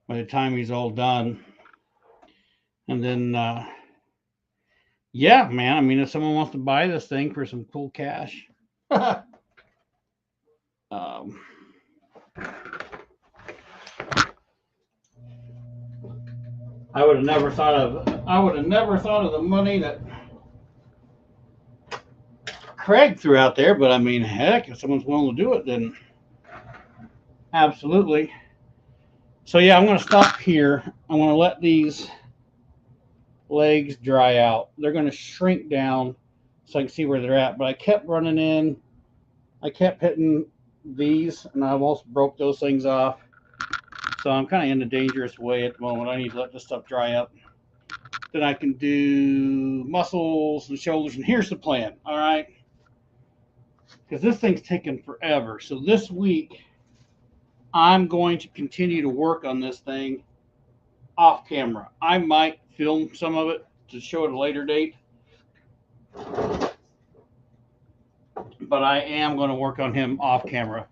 [SPEAKER 1] by the time he's all done. And then, yeah, man. I mean, if someone wants to buy this thing for some cool cash, I would have never thought of the money that Craig threw out there, but I mean, heck, if someone's willing to do it, then absolutely. So yeah, I'm going to stop here. I'm going to let these legs dry out. They're going to shrink down so I can see where they're at, but I kept running in. I kept hitting these, and I almost broke those things off. So I'm kind of in a dangerous way at the moment. I need to let this stuff dry up. Then I can do muscles and shoulders, and here's the plan, all right? Because this thing's taking forever. So this week, I'm going to continue to work on this thing off camera. I might film some of it to show at a later date. But I am going to work on him off camera.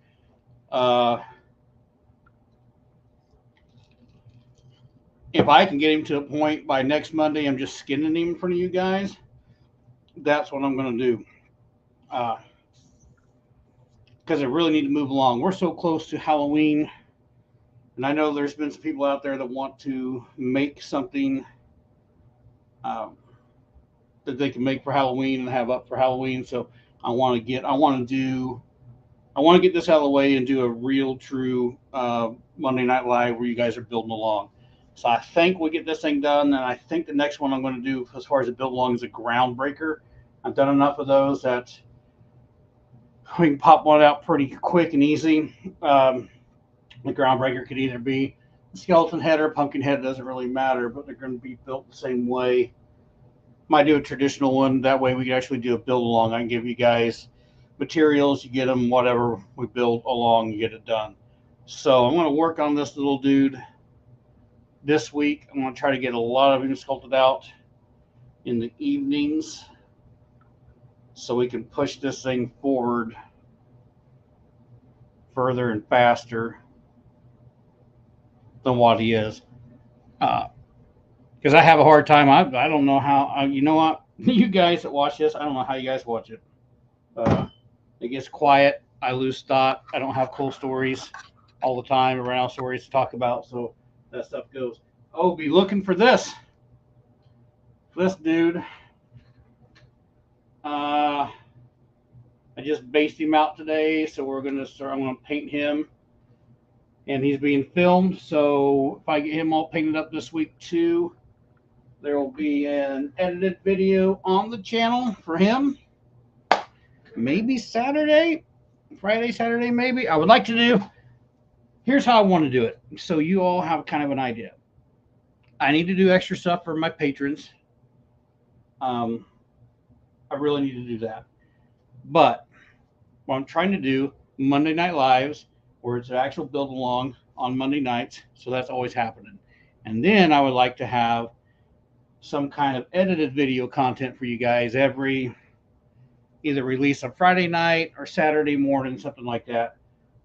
[SPEAKER 1] If I can get him to a point by next Monday, I'm just skinning him in front of you guys. That's what I'm going to do. Because I really need to move along. We're so close to Halloween. And I know there's been some people out there that want to make something that they can make for Halloween and have up for Halloween. So I want to get this out of the way and do a real true Monday Night Live where you guys are building along. So I think we'll get this thing done, and I think the next one I'm going to do as far as a build along is a groundbreaker. I've done enough of those that we can pop one out pretty quick and easy. The groundbreaker could either be a skeleton head or a pumpkin head. It doesn't really matter, but they're going to be built the same way. Might do a traditional one. That way we can actually do a build along. I can give you guys materials, you get them, whatever we build along, you get it done. So I'm going to work on this little dude this week. I'm going to try to get a lot of him sculpted out in the evenings so we can push this thing forward further and faster than what he is. Because I have a hard time. I don't know how, you know what, you guys that watch this, I don't know how you guys watch it. It gets quiet. I lose thought. I don't have cool stories all the time, around stories to talk about. So that stuff goes. Oh, be looking for this. This dude. I just based him out today, so we're gonna start. I'm gonna paint him, and he's being filmed. So if I get him all painted up this week too, there will be an edited video on the channel for him. Maybe Saturday, Friday, Saturday, maybe. I would like to do. Here's how I want to do it, so you all have kind of an idea. I need to do extra stuff for my patrons. I really need to do that. But what I'm trying to do, Monday Night Lives, where it's an actual build along on Monday nights. So that's always happening. And then I would like to have some kind of edited video content for you guys every either release on Friday night or Saturday morning, something like that.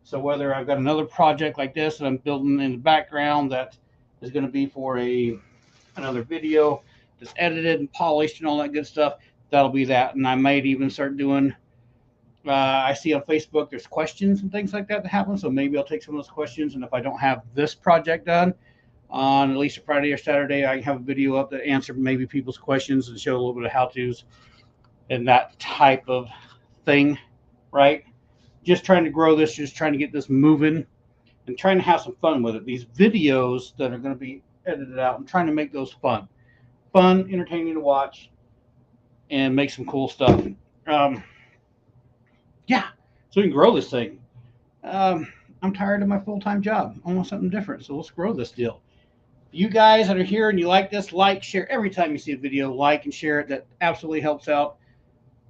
[SPEAKER 1] So whether I've got another project like this that I'm building in the background that is going to be for another video that's edited and polished and all that good stuff, that'll be that. And I might even start doing, I see on Facebook there's questions and things like that happen. So maybe I'll take some of those questions. And if I don't have this project done on at least a Friday or Saturday, I can have a video up that answer maybe people's questions and show a little bit of how-tos and that type of thing, right? Just trying to grow this, just trying to get this moving and trying to have some fun with it. These videos that are going to be edited out, I'm trying to make those fun, entertaining to watch, and make some cool stuff. Yeah, so we can grow this thing. I'm tired of my full-time job. I want something different, so let's grow this deal. You guys that are here and you like this, like, share. Every time you see a video, like and share it. That absolutely helps out.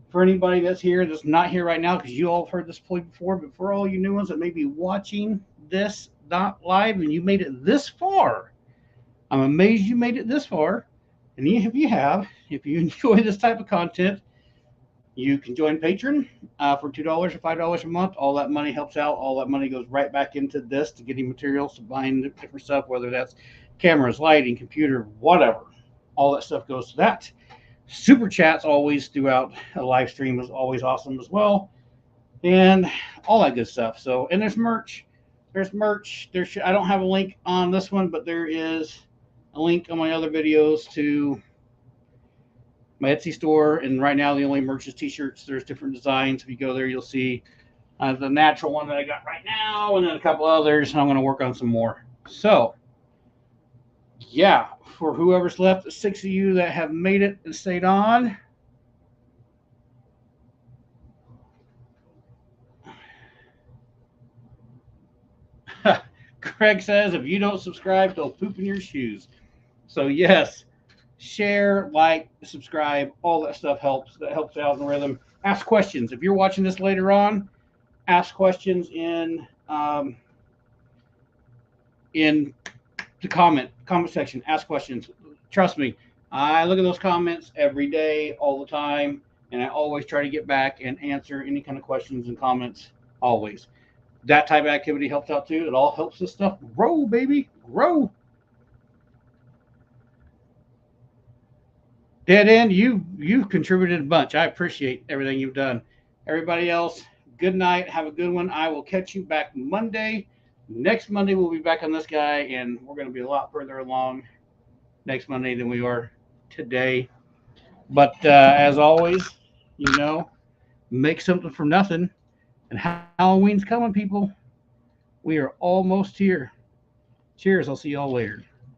[SPEAKER 1] For anybody that's here, that's not here right now, because you all have heard this play before, but for all you new ones that may be watching this not live and you made it this far, I'm amazed you made it this far. And if you enjoy this type of content, you can join Patreon for $2 or $5 a month. All that money helps out. All that money goes right back into this, to getting materials, to buying different stuff, whether that's cameras, lighting, computer, whatever. All that stuff goes to that. Super chats always throughout a live stream is always awesome as well, and all that good stuff. So, and there's merch. There's merch. I don't have a link on this one, but there is a link on my other videos to my Etsy store. And right now, the only merch is t-shirts. There's different designs. If you go there, you'll see the natural one that I got right now, and then a couple others. And I'm going to work on some more. So, yeah. For whoever's left, the 6 of you that have made it and stayed on. Craig says, if you don't subscribe, they'll poop in your shoes. So yes, share, like, subscribe, all that stuff helps. That helps the algorithm. Ask questions. If you're watching this later on, ask questions in the comment section. Ask questions. Trust me, I look at those comments every day, all the time, and I always try to get back and answer any kind of questions and comments. Always. That type of activity helps out too. It all helps this stuff grow, baby. Grow. Dead End, you've contributed a bunch. I appreciate everything you've done. Everybody else, good night. Have a good one. I will catch you back Monday. Next Monday, we'll be back on this guy, and we're going to be a lot further along next Monday than we are today. But as always, make something from nothing. And Halloween's coming, people. We are almost here. Cheers. I'll see y'all later.